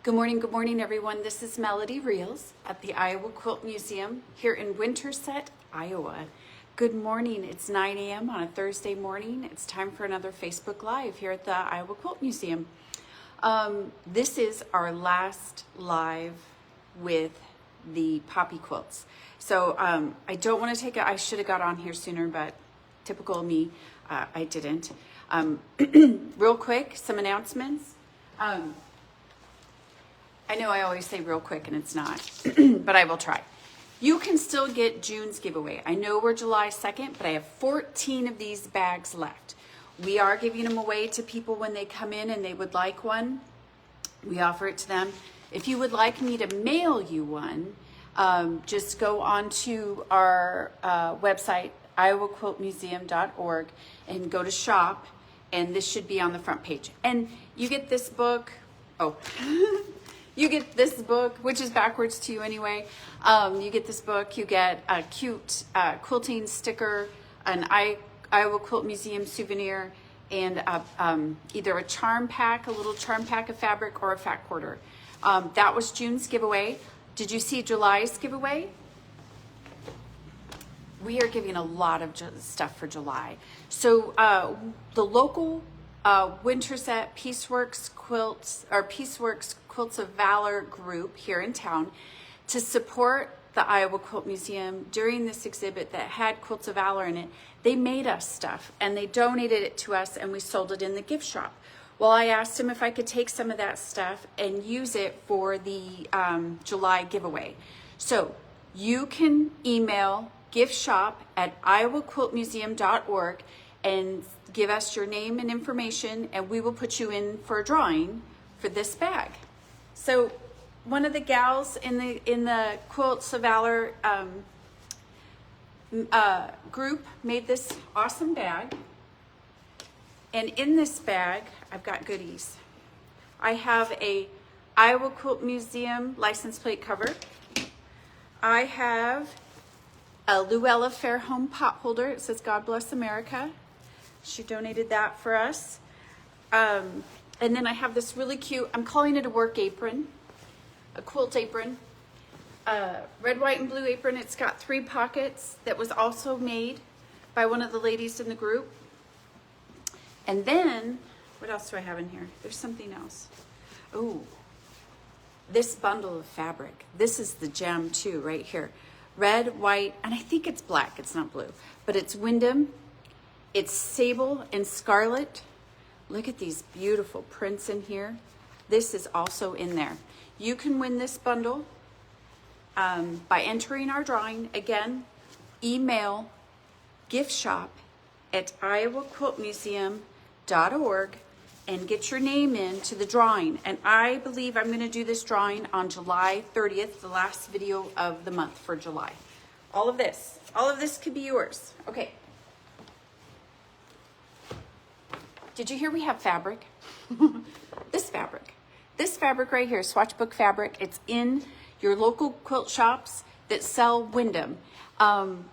Good morning, everyone. This is Melody Reels at the Iowa Quilt Museum here in Winterset, Iowa. Good morning. It's 9 a.m. on a Thursday morning. It's time for another Facebook Live here at the Iowa Quilt Museum. This is our last live with the poppy quilts. So I don't want to take it. I should have got on here sooner, but typical me, I didn't. Real quick, some announcements. I know I always say real quick and it's not, but I will try. You can still get June's giveaway. I know we're July 2nd, but I have 14 of these bags left. We are giving them away to people when they come in and they would like one. We offer it to them. If you would like me to mail you one, just go onto our website, iowaquiltmuseum.org, and go to shop, and this should be on the front page. And you get this book. You get this book, which is backwards to you anyway. You get this book, you get a cute quilting sticker, an Iowa Quilt Museum souvenir, and either a charm pack, a little charm pack of fabric, or a fat quarter. That was June's giveaway. Did you see July's giveaway? We are giving a lot of stuff for July. So the local Winterset Pieceworks Quilts, or Pieceworks Quilts of Valor group here in town, to support the Iowa Quilt Museum during this exhibit that had Quilts of Valor in it. They made us stuff and they donated it to us, and we sold it in the gift shop. Well, I asked them if I could take some of that stuff and use it for the July giveaway. So you can email giftshop@iowaquiltmuseum.org and give us your name and information, and we will put you in for a drawing for this bag. So one of the gals in the Quilts of Valor group made this awesome bag, and in this bag I've got goodies. I have a Iowa Quilt Museum license plate cover. I have a Luella Fairhome pot holder. It says God Bless America. She donated that for us. And then I have this really cute, I'm calling it a work apron, a quilt apron, red, white, and blue apron. It's got 3 pockets that was also made by one of the ladies in the group. And then, what else do I have in here? There's something else. Oh, this bundle of fabric. This is the gem too, right here. Red, white, and I think it's black, it's not blue, but it's Wyndham, it's sable and scarlet. Look at these beautiful prints in here. This is also in there. You can win this bundle by entering our drawing. Again, email giftshop@iowaquiltmuseum.org and get your name in to the drawing. And I believe I'm going to do this drawing on July 30th, the last video of the month for July. All of this could be yours. Okay. Did you hear we have fabric? This fabric right here, Swatchbook fabric. It's in your local quilt shops that sell Wyndham.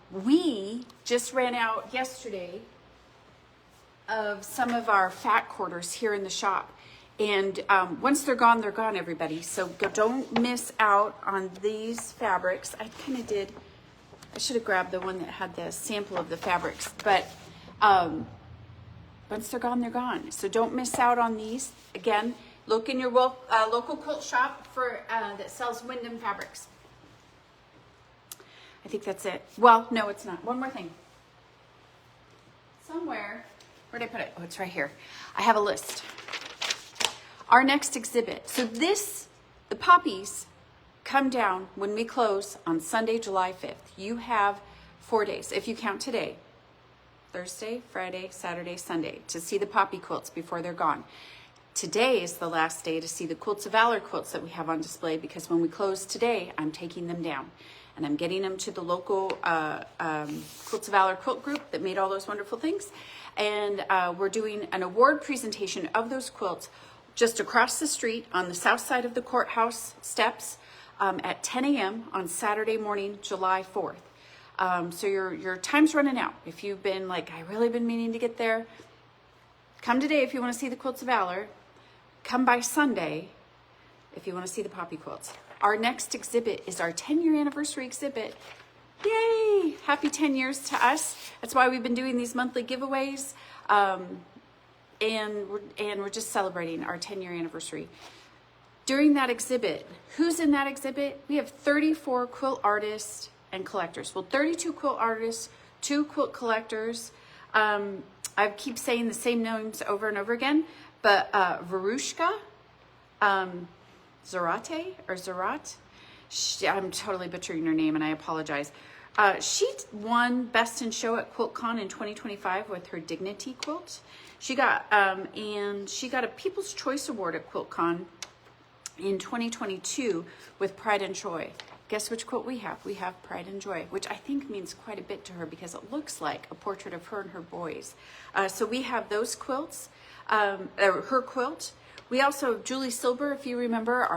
We just ran out yesterday of some of our fat quarters here in the shop, and once they're gone, everybody. So don't miss out on these fabrics. I should have grabbed the one that had the sample of the fabrics, but once they're gone, they're gone. So don't miss out on these. Again, look in your local quilt shop for that sells Wyndham fabrics. I think that's it. Well, no, it's not. One more thing. Somewhere, where did I put it? Oh, it's right here. I have a list. Our next exhibit. So the poppies come down when we close on Sunday, July 5th. You have 4 days, if you count today. Thursday, Friday, Saturday, Sunday, to see the poppy quilts before they're gone. Today is the last day to see the Quilts of Valor quilts that we have on display, because when we close today, I'm taking them down and I'm getting them to the local Quilts of Valor quilt group that made all those wonderful things. And we're doing an award presentation of those quilts just across the street on the south side of the courthouse steps at 10 a.m. on Saturday morning, July 4th. So your time's running out. If you've been like, I really been meaning to get there, come today if you want to see the Quilts of Valor. Come by Sunday if you want to see the poppy quilts. Our next exhibit is our 10-year anniversary exhibit. Yay! Happy 10 years to us. That's why we've been doing these monthly giveaways. And we're just celebrating our 10-year anniversary. During that exhibit, who's in that exhibit? We have 34 quilt artists and collectors. Well, 32 quilt artists, 2 quilt collectors. I keep saying the same names over and over again, but Verushka, Zarate or Zarat. I'm totally butchering her name and I apologize. She won Best in Show at QuiltCon in 2025 with her Dignity quilt. She got a People's Choice Award at QuiltCon in 2022 with Pride and Joy. Guess which quilt we have? We have Pride and Joy, which I think means quite a bit to her because it looks like a portrait of her and her boys. So we have those quilts, her quilt. We also, Julie Silber, if you remember,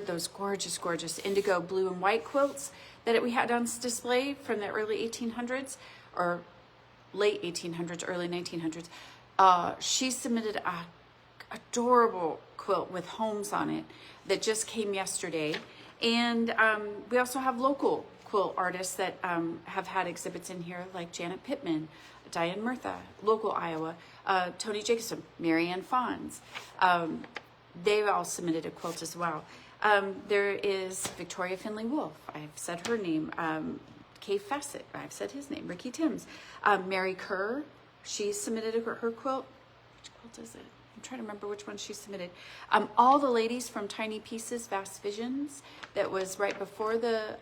those gorgeous, gorgeous indigo blue and white quilts that we had on display from the early 1800s or late 1800s, early 1900s. She submitted a adorable quilt with homes on it that just came yesterday. And we also have local quilt artists that have had exhibits in here, like Janet Pittman, Diane Murtha, local Iowa, Tony Jacobson, Marianne Fons. They've all submitted a quilt as well. There is Victoria Finley Wolf. I've said her name. Kay Fessett. I've said his name. Ricky Timms. Mary Kerr. She submitted her quilt. Which quilt is it? I'm trying to remember which one she submitted. All the ladies from Tiny Pieces, Vast Visions, that was right before the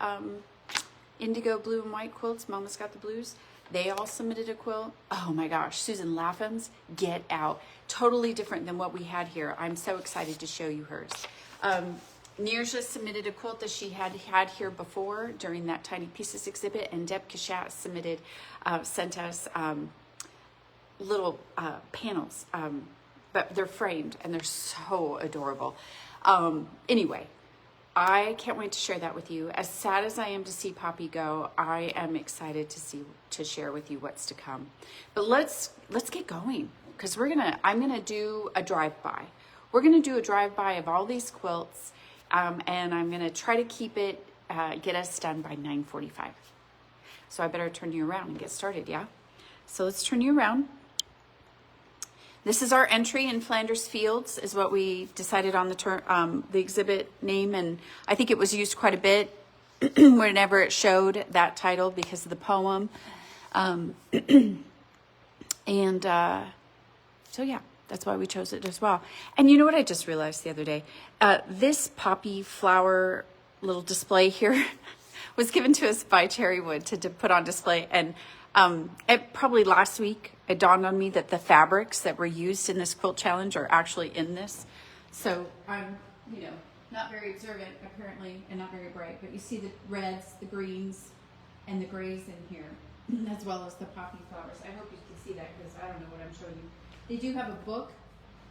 indigo blue and white quilts, Mama's Got the Blues, they all submitted a quilt. Oh my gosh, Susan Lapham's Get Out. Totally different than what we had here. I'm so excited to show you hers. Nirja submitted a quilt that she had here before during that Tiny Pieces exhibit, and Deb Kashat sent us little panels, but they're framed and they're so adorable. Anyway, I can't wait to share that with you. As sad as I am to see Poppy go, I am excited to share with you what's to come. But let's get going, because I'm gonna do a drive-by. We're gonna do a drive-by of all these quilts, and I'm gonna try to keep it, get us done by 9:45. So I better turn you around and get started, yeah? So let's turn you around. This is our entry in Flanders Fields, is what we decided on the exhibit name, and I think it was used quite a bit whenever it showed that title because of the poem. So yeah, that's why we chose it as well. And you know what I just realized the other day? This poppy flower little display here was given to us by Cherrywood to put on display, and probably last week it dawned on me that the fabrics that were used in this quilt challenge are actually in this. So I'm, not very observant apparently, and not very bright, but you see the reds, the greens, and the grays in here, as well as the poppy flowers. I hope you can see that because I don't know what I'm showing you. They do have a book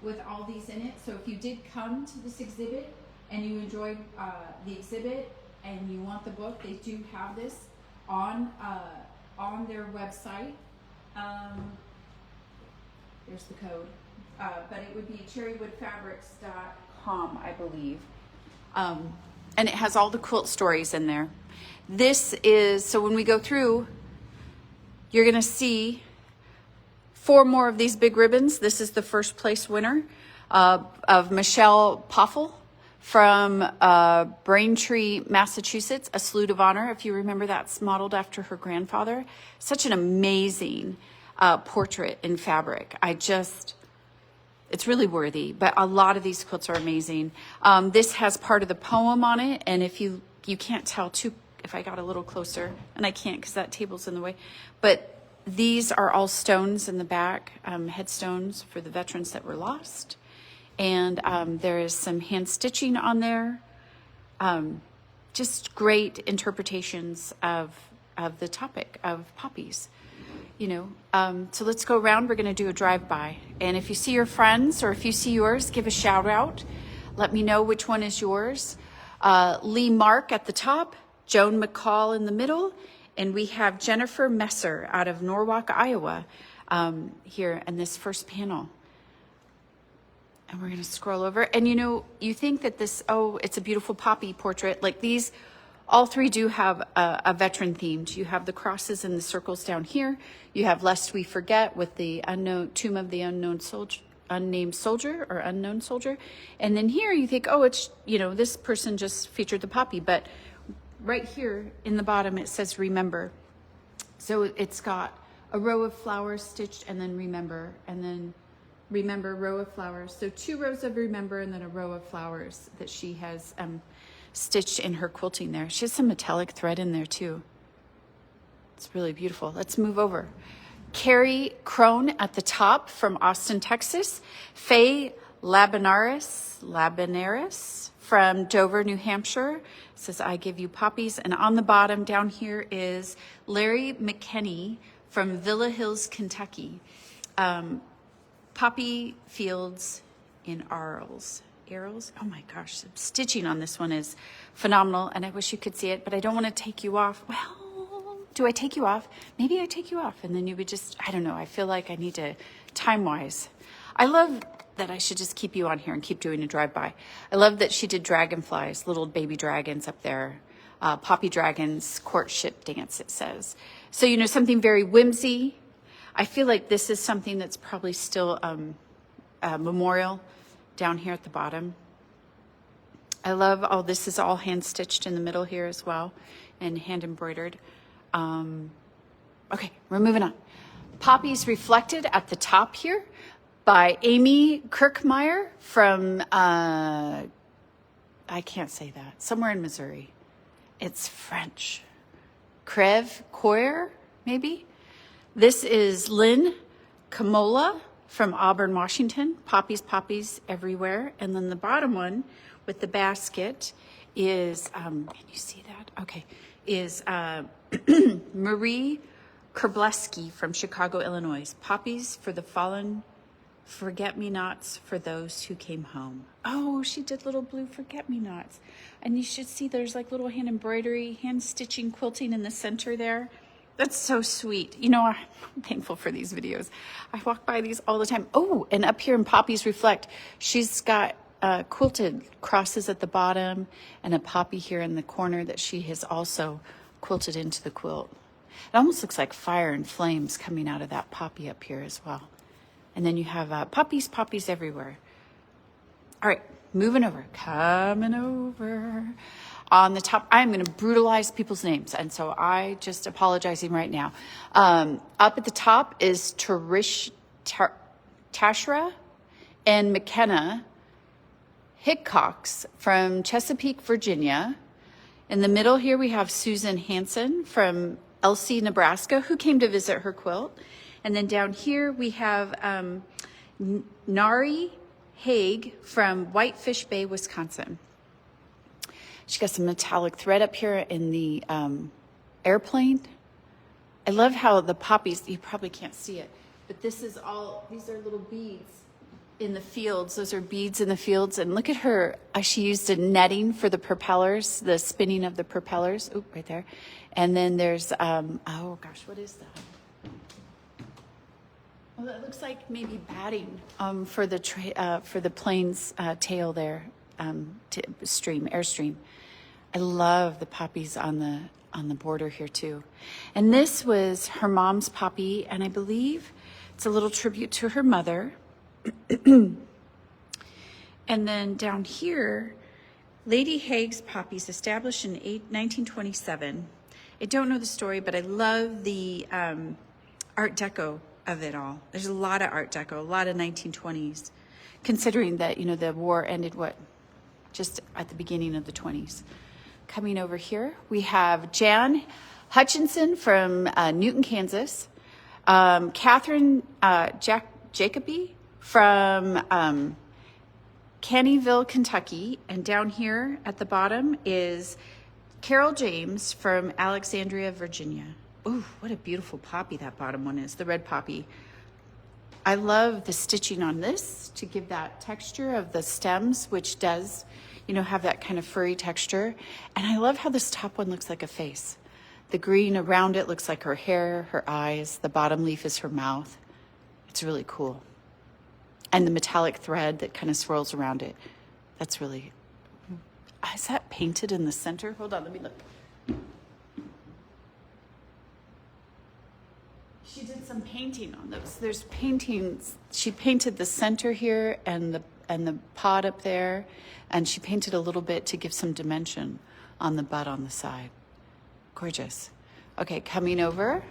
with all these in it. So if you did come to this exhibit and you enjoyed the exhibit and you want the book, they do have this on their website. There's the code, but it would be cherrywoodfabrics.com, I believe. And it has all the quilt stories in there. This is, so when we go through, you're going to see 4 more of these big ribbons. This is the first place winner of Michelle Poffel from Braintree, Massachusetts, a salute of honor. If you remember, that's modeled after her grandfather. Such an amazing portrait in fabric. It's really worthy, but a lot of these quilts are amazing. This has part of the poem on it, and if you can't tell too, if I got a little closer, and I can't because that table's in the way, but these are all stones in the back, headstones for the veterans that were lost. And there is some hand stitching on there. Just great interpretations of the topic of poppies. So let's go around. We're going to do a drive-by. And if you see your friends or if you see yours, give a shout out. Let me know which one is yours. Lee Mark at the top, Joan McCall in the middle, and we have Jennifer Messer out of Norwalk, Iowa, here in this first panel. And we're gonna scroll over. And you know, you think that this, oh, it's a beautiful poppy portrait. Like these, all three do have a veteran themed. You have the crosses and the circles down here. You have Lest We Forget with the unknown tomb of the unknown soldier, unnamed soldier or unknown soldier. And then here you think, oh, it's, you know, this person just featured the poppy. But right here in the bottom, it says remember. So it's got a row of flowers stitched and then remember, and then remember, row of flowers. So 2 rows of remember and then a row of flowers that she has stitched in her quilting there. She has some metallic thread in there too. It's really beautiful. Let's move over. Carrie Crone at the top from Austin, Texas. Faye Labanaris from Dover, New Hampshire. Says, I give you poppies. And on the bottom down here is Larry McKenney from Villa Hills, Kentucky. Poppy fields in Arles. Oh my gosh, the stitching on this one is phenomenal, and I wish you could see it, but I don't want to take you off. Well, do I take you off? Maybe I take you off, and then you would just, I don't know, I feel like I need to, time-wise. I love that I should just keep you on here and keep doing a drive-by. I love that she did dragonflies, little baby dragons up there. Poppy Dragons Courtship Dance, it says. So, you know, something very whimsy. I feel like this is something that's probably still memorial down here at the bottom. I love, oh, this is all hand stitched in the middle here as well and hand embroidered. Okay, we're moving on. Poppies Reflected at the top here by Amy Kirkmeyer from, I can't say that, somewhere in Missouri. It's French. Crève Coeur, maybe? This is Lynn Kamola from Auburn, Washington. Poppies everywhere. And then the bottom one with the basket is, can you see that? Okay, is Marie Kerbleski from Chicago, Illinois. Poppies for the fallen, forget-me-nots for those who came home. Oh, she did little blue forget-me-nots. And you should see there's like little hand embroidery, hand stitching, quilting in the center there. That's so sweet. You know, I'm thankful for these videos. I walk by these all the time. Oh, and up here in Poppies Reflect, she's got quilted crosses at the bottom and a poppy here in the corner that she has also quilted into the quilt. It almost looks like fire and flames coming out of that poppy up here as well. And then you have poppies everywhere. All right, moving over, coming over. On the top, I'm going to brutalize people's names, and so I just apologizing right now. Up at the top is Tashra and McKenna Hickox from Chesapeake, Virginia. In the middle here, we have Susan Hansen from Elsie, Nebraska, who came to visit her quilt. And then down here, we have Nari Haig from Whitefish Bay, Wisconsin. She got some metallic thread up here in the airplane. I love how the poppies, you probably can't see it, but this is all, these are little beads in the fields. Those are beads in the fields. And look at her, she used a netting for the propellers, the spinning of the propellers. Oop, right there. And then there's, oh gosh, what is that? Well, that looks like maybe batting for the plane's tail there, airstream. I love the poppies on the border here too. And this was her mom's poppy, and I believe it's a little tribute to her mother. And then down here, Lady Haig's poppies, established in 1927. I don't know the story, but I love the Art Deco of it all. There's a lot of Art Deco, a lot of 1920s, considering that, you know, the war ended, just at the beginning of the 20s. Coming over here, we have Jan Hutchinson from Newton, Kansas. Catherine Jacoby from Caneyville, Kentucky. And down here at the bottom is Carol James from Alexandria, Virginia. Ooh, what a beautiful poppy that bottom one is, the red poppy. I love the stitching on this to give that texture of the stems, which does, you know, have that kind of furry texture. And I love how this top one looks like a face. The green around it looks like her hair, her eyes. The bottom leaf is her mouth. It's really cool. and the metallic thread that kind of swirls around it. That's really, is that painted in the center? Hold on, let me look. She did some painting on those. There's paintings. She painted the center here and the pot up there, and she painted a little bit to give some dimension on the bud on the side. Gorgeous. Okay, coming over,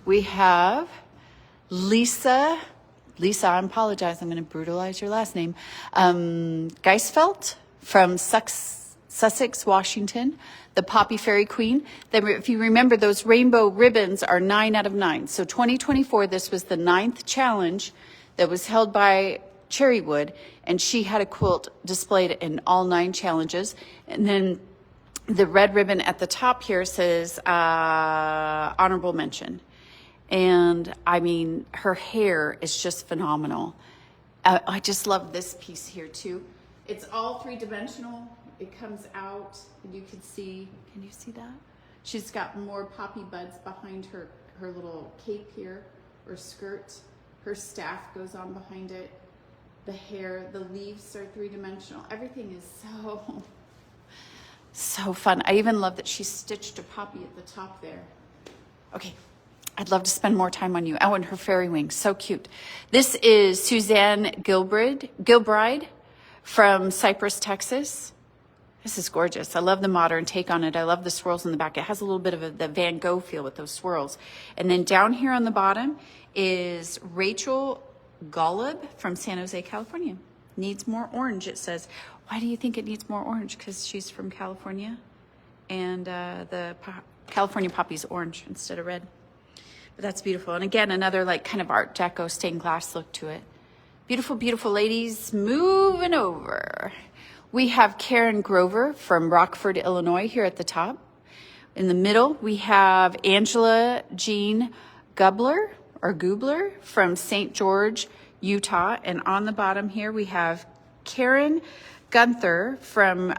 we have Lisa, I apologize, I'm going to brutalize your last name, Geisfeld from Sussex, Washington, the Poppy Fairy Queen. Then if you remember, those rainbow ribbons are 9 out of 9. So 2024, this was the 9th challenge that was held by Cherrywood, and she had a quilt displayed in all 9 challenges. And then the red ribbon at the top here says honorable mention. And I mean, her hair is just phenomenal. I just love this piece here too. It's all 3-dimensional. It comes out and you can see you see that? She's got more poppy buds behind her little cape here, or skirt. Her staff goes on behind it. The hair, the leaves are 3-dimensional. Everything is so fun. I even love that she stitched a poppy at the top there. Okay, I'd love to spend more time on you. Oh, and her fairy wings, so cute. This is Suzanne Gilbride from Cypress, Texas. This is gorgeous. I love the modern take on it. I love the swirls in the back. It has a little bit of the Van Gogh feel with those swirls. And then down here on the bottom is Rachel Golub from San Jose, California. Needs more orange, it says. Why do you think it needs more orange? Because she's from California, and the California poppy's orange instead of red. But that's beautiful. And again, another like kind of Art Deco stained glass look to it. Beautiful, beautiful ladies. Moving over. We have Karen Grover from Rockford, Illinois here at the top. In the middle, we have Angela Jean Gubler from St. George, Utah. And on the bottom here, we have Karen Gunther from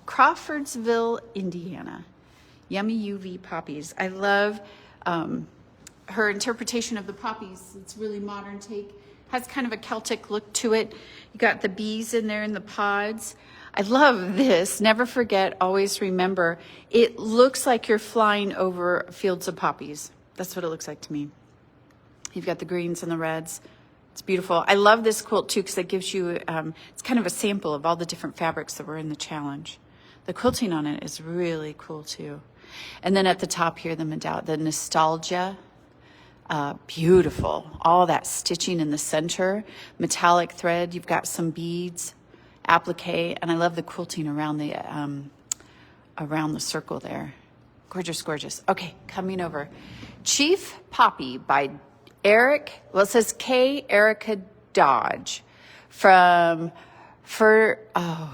Crawfordsville, Indiana. Yummy UV poppies. I love her interpretation of the poppies. It's really modern take. Has kind of a Celtic look to it. You got the bees in there in the pods. I love this. Never forget, always remember. It looks like you're flying over fields of poppies. That's what it looks like to me. You've got the greens and the reds. It's beautiful. I love this quilt too because it gives you, it's kind of a sample of all the different fabrics that were in the challenge. The quilting on it is really cool too. And then at the top here, the nostalgia. Beautiful. All that stitching in the center, metallic thread. You've got some beads, applique, and I love the quilting around the circle there. Gorgeous, gorgeous. Okay, coming over. Chief Poppy by it says K. Erica Dodge from Fernandina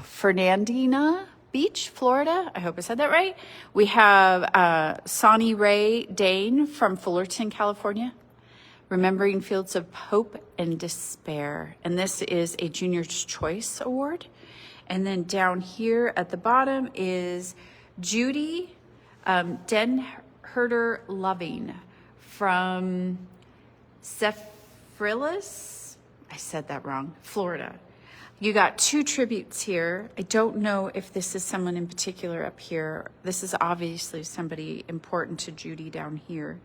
Beach, Florida. I hope I said that right. We have Sonny Ray Dane from Fullerton, California. Remembering Fields of Hope and Despair. And this is a Junior's Choice Award. And then down here at the bottom is Judy Denherter Loving from Zephyrillus, I said that wrong, Florida. You got 2 tributes here. I don't know if this is someone in particular up here. This is obviously somebody important to Judy down here.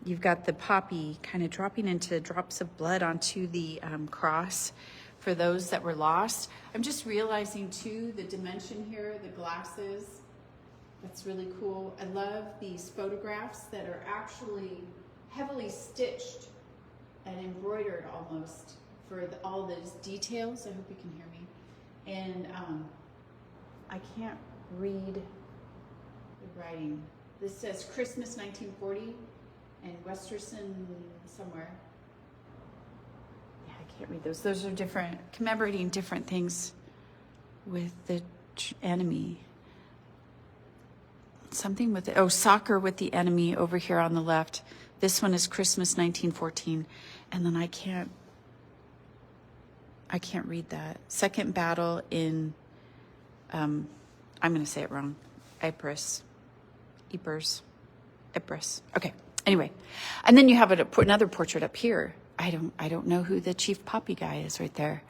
You've got the poppy kind of dropping into drops of blood onto the cross for those that were lost. I'm just realizing too, the dimension here, the glasses, that's really cool. I love these photographs that are actually heavily stitched and embroidered almost for all those details. I hope you can hear me. And I can't read the writing. This says Christmas 1940 and Westerson somewhere. Yeah, I can't read those. Those are different, commemorating different things with the enemy. Something with it. Oh, soccer with the enemy over here on the left. This one is Christmas 1914. And then I can't read that. Second battle in, I'm going to say it wrong. Ypres. Okay. Anyway. And then you have another portrait up here I don't know who the chief poppy guy is right there.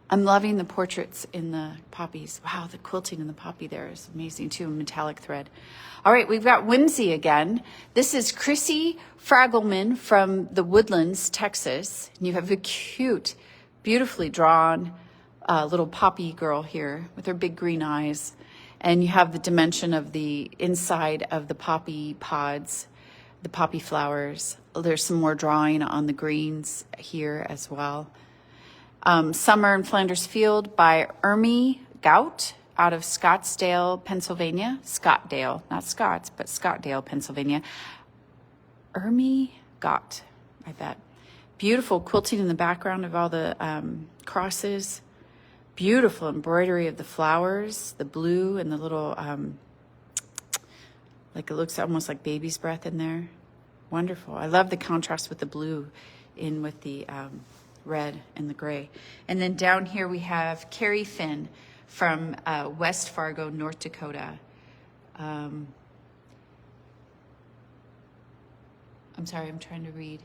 I'm loving the portraits in the poppies. Wow, the quilting in the poppy there is amazing too, metallic thread. All right, we've got Whimsy again. This is Chrissy Fraggleman from the Woodlands, Texas. And you have a cute, beautifully drawn little poppy girl here with her big green eyes. And you have the dimension of the inside of the poppy pods, the poppy flowers. There's some more drawing on the greens here as well. Summer in Flanders Field by Ermi Gout out of Scottsdale, Pennsylvania. Scottdale, not Scots, but Scottdale, Pennsylvania. Ermi Gout, I bet. Beautiful quilting in the background of all the crosses. Beautiful embroidery of the flowers, the blue and the little, like it looks almost like baby's breath in there. Wonderful. I love the contrast with the blue in with the red and the gray. And then down here we have Carrie Finn from West Fargo, North Dakota. I'm sorry, I'm trying to read.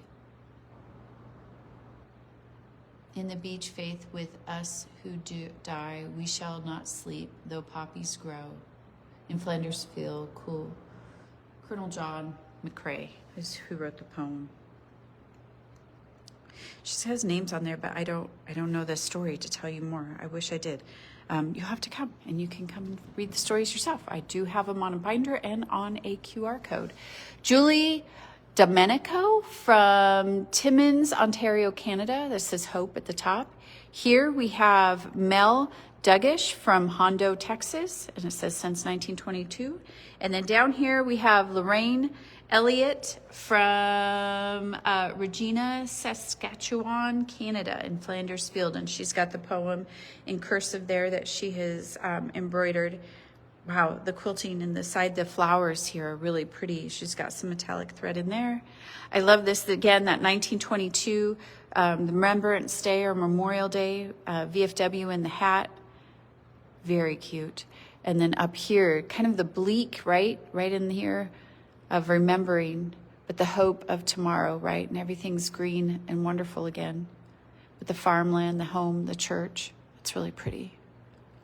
In the beach faith with us who do die, we shall not sleep, though poppies grow. In Flanders Field, cool. Colonel John McCrae is who wrote the poem. She says names on there, but I don't know the story to tell you more. I wish I did. You'll have to come, and you can come and read the stories yourself. I do have them on a binder and on a QR code. Julie Domenico from Timmins, Ontario, Canada. This says Hope at the top. Here we have Mel Duggish from Hondo, Texas, and it says since 1922. And then down here we have Lorraine Elliott from Regina, Saskatchewan, Canada, in Flanders Field, and she's got the poem in cursive there that she has embroidered. Wow, the quilting and the flowers here are really pretty. She's got some metallic thread in there. I love this, again, that 1922 the Remembrance Day or Memorial Day, VFW in the hat. Very cute. And then up here, kind of the bleak, right in here, of remembering, but the hope of tomorrow, right? And everything's green and wonderful again. With the farmland, the home, the church. It's really pretty.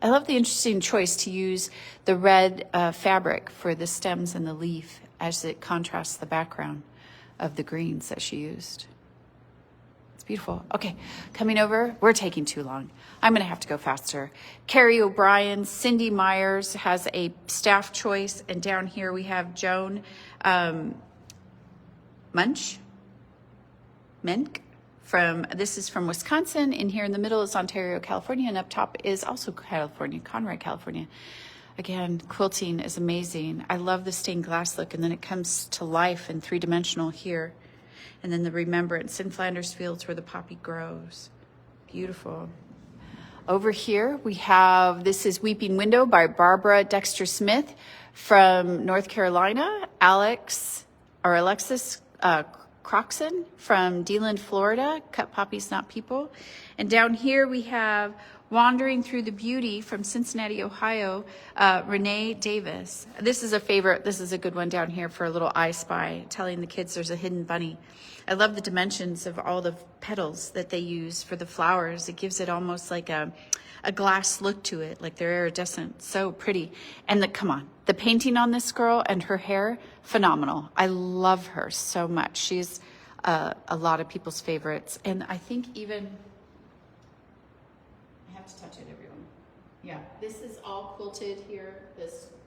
I love the interesting choice to use the red fabric for the stems and the leaf as it contrasts the background of the greens that she used. It's beautiful. Okay, coming over. We're taking too long. I'm going to have to go faster. Carrie O'Brien, Cindy Myers has a staff choice, and down here we have Joan Mink. This is from Wisconsin, and here in the middle is Ontario, California, and up top is also California, Conroy, California. Again, quilting is amazing. I love the stained glass look, and then it comes to life in three-dimensional here. And then the remembrance in Flanders Fields where the poppy grows. Beautiful. Over here we have, this is Weeping Window by Barbara Dexter Smith from North Carolina. Alexis Croxon from DeLand, Florida. Cut Poppies, Not People. And down here we have Wandering Through the Beauty from Cincinnati, Ohio, Renee Davis. This is a favorite. This is a good one down here for a little I Spy, telling the kids there's a hidden bunny. I love the dimensions of all the petals that they use for the flowers. It gives it almost like a glass look to it, like they're iridescent. So pretty. And come on, the painting on this girl and her hair, phenomenal. I love her so much. She's a lot of people's favorites. And I think even, I have to touch it, everyone. Yeah, this is all quilted here,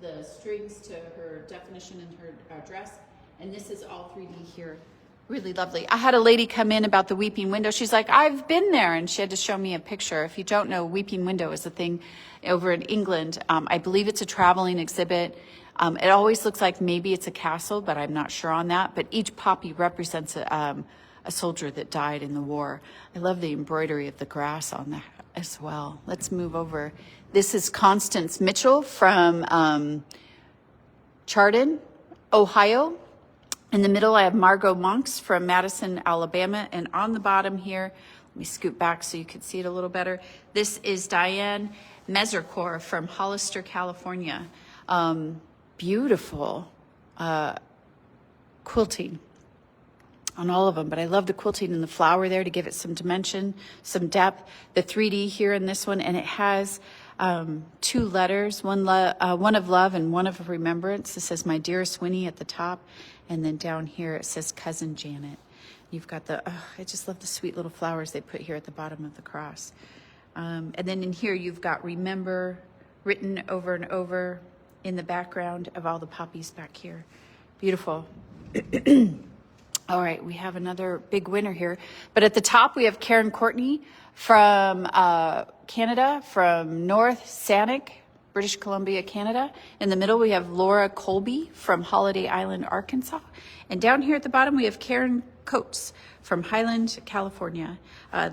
the strings to her definition and her dress. And this is all 3D here. Really lovely. I had a lady come in about the Weeping Window. She's like, I've been there, and she had to show me a picture. If you don't know, Weeping Window is a thing over in England. I believe it's a traveling exhibit. It always looks like maybe it's a castle, but I'm not sure on that. But each poppy represents a soldier that died in the war. I love the embroidery of the grass on that as well. Let's move over. This is Constance Mitchell from Chardon, Ohio. In the middle, I have Margot Monks from Madison, Alabama. And on the bottom here, let me scoot back so you can see it a little better. This is Diane Mezercore from Hollister, California. Beautiful quilting. on all of them, but I love the quilting and the flower there to give it some dimension, some depth. The 3D here in this one, and it has 2 letters, one of love and one of remembrance. It says "My dearest Winnie" at the top, and then down here it says "Cousin Janet." You've got the, I just love the sweet little flowers they put here at the bottom of the cross. And then in here you've got "Remember" written over and over in the background of all the poppies back here. Beautiful. All right, we have another big winner here. But at the top, we have Karen Courtney from Canada, from North Saanich, British Columbia, Canada. In the middle, we have Laura Colby from Holiday Island, Arkansas. And down here at the bottom, we have Karen Coates from Highland, California.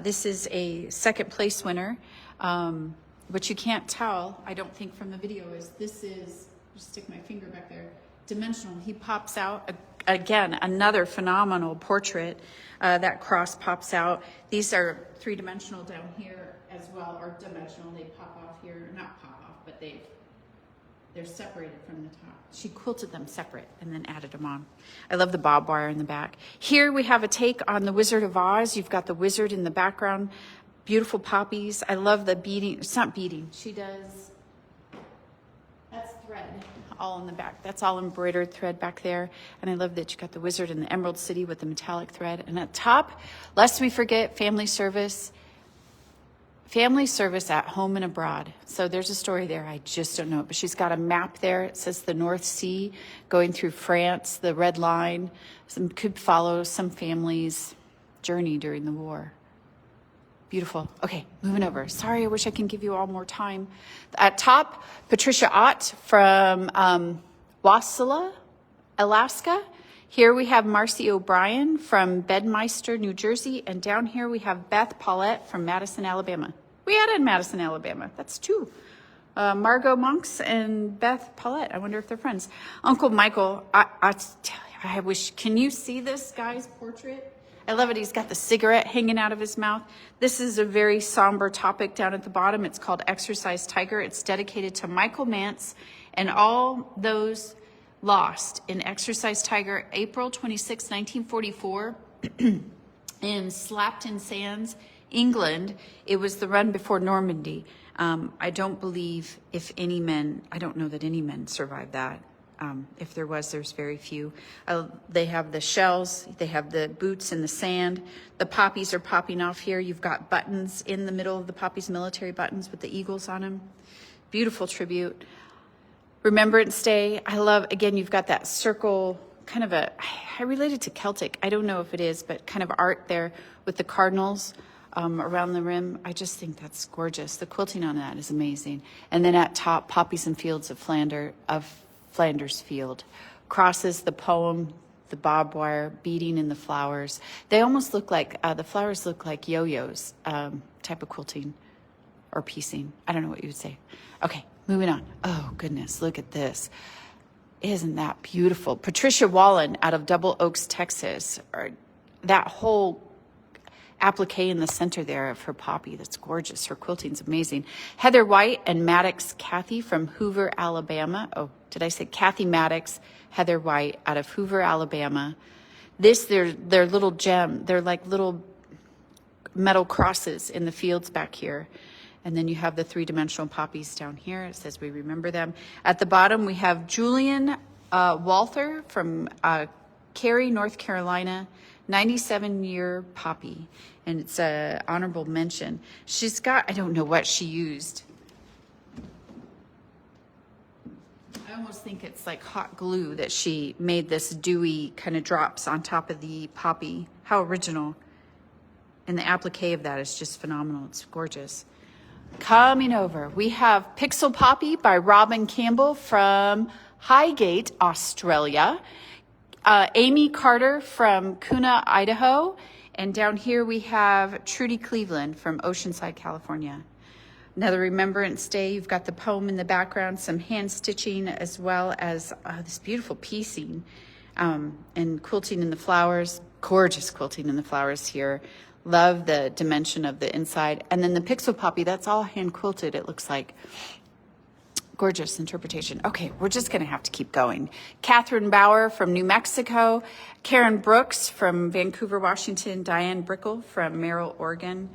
This is a second place winner. What you can't tell, I don't think from the video, is this is, just stick my finger back there, dimensional. He pops out. Again, another phenomenal portrait. That cross pops out. These are 3-dimensional down here as well, or dimensional. They pop off here, not pop off, but they're separated from the top. She quilted them separate and then added them on. I love the bob wire in the back. Here we have a take on the Wizard of Oz. You've got the wizard in the background. Beautiful poppies. I love the beading. It's not beading. She does, that's thread all in the back. That's all embroidered thread back there. And I love that you got the wizard in the Emerald City with the metallic thread. And at top, lest we forget, family service at home and abroad. So there's a story there. I just don't know it. But she's got a map there. It says the North Sea going through France, the red line. Some could follow some family's journey during the war. Beautiful. Okay, moving over. Sorry, I wish I can give you all more time. At top, Patricia Ott from Wasilla, Alaska. Here we have Marcy O'Brien from Bedminster, New Jersey. And down here we have Beth Paulette from Madison, Alabama. We added Madison, Alabama. That's 2. Margot Monks and Beth Paulette. I wonder if they're friends. Uncle Michael, I wish, can you see this guy's portrait? I love it. He's got the cigarette hanging out of his mouth. This is a very somber topic down at the bottom. It's called Exercise Tiger. It's dedicated to Michael Mance and all those lost in Exercise Tiger, April 26, 1944, in Slapton Sands, England. It was the run before Normandy. I don't believe I don't know that any men survived that. If there was, there's very few. They have the shells, they have the boots in the sand. The poppies are popping off here. You've got buttons in the middle of the poppies, military buttons with the eagles on them. Beautiful tribute. Remembrance Day. I love, again, you've got that circle, kind of I relate it to Celtic. I don't know if it is, but kind of art there with the cardinals around the rim. I just think that's gorgeous. The quilting on that is amazing. And then at top, Poppies and Fields of Flanders Field. Crosses, the poem, the barbed wire, beading in the flowers. They almost look like, the flowers look like yo-yos type of quilting or piecing. I don't know what you would say. Okay, moving on. Oh, goodness, look at this. Isn't that beautiful? Patricia Wallen out of Double Oaks, Texas. That whole applique in the center there of her poppy, that's gorgeous. Her quilting's amazing. Heather White and Maddox Kathy from Hoover, Alabama. Oh, did I say Kathy Maddox, Heather White out of Hoover, Alabama. They're little gem. They're like little metal crosses in the fields back here. And then you have the 3-dimensional poppies down here. It says we remember them. At the bottom, we have Julian Walther from Cary, North Carolina, 97-year poppy. And it's an honorable mention. She's got, I don't know what she used. I almost think it's like hot glue that she made this dewy kind of drops on top of the poppy. How original. And the applique of that is just phenomenal. It's gorgeous. Coming over, we have Pixel Poppy by Robin Campbell from Highgate, Australia. Amy Carter from Kuna, Idaho. And down here we have Trudy Cleveland from Oceanside, California. Another Remembrance Day. You've got the poem in the background, some hand stitching, as well as this beautiful piecing and quilting in the flowers. Gorgeous quilting in the flowers here. Love the dimension of the inside. And then the Pixel Poppy, that's all hand quilted, it looks like. Gorgeous interpretation. Okay, we're just going to have to keep going. Catherine Bauer from New Mexico, Karen Brooks from Vancouver, Washington, Diane Brickle from Merrill, Oregon,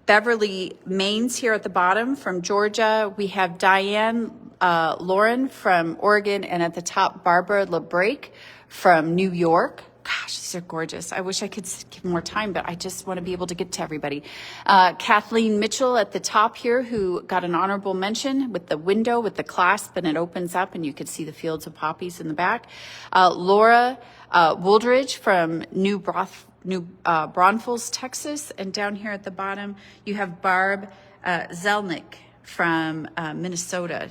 Beverly Maines here at the bottom from Georgia. We have Diane Lauren from Oregon, and at the top, Barbara LeBrake from New York. Gosh, these are gorgeous. I wish I could give more time, but I just want to be able to get to everybody. Kathleen Mitchell at the top here, who got an honorable mention with the window with the clasp, and it opens up and you could see the fields of poppies in the back. Laura Wooldridge from New Braunfels, Texas. And down here at the bottom, you have Barb Zelnick from Minnesota.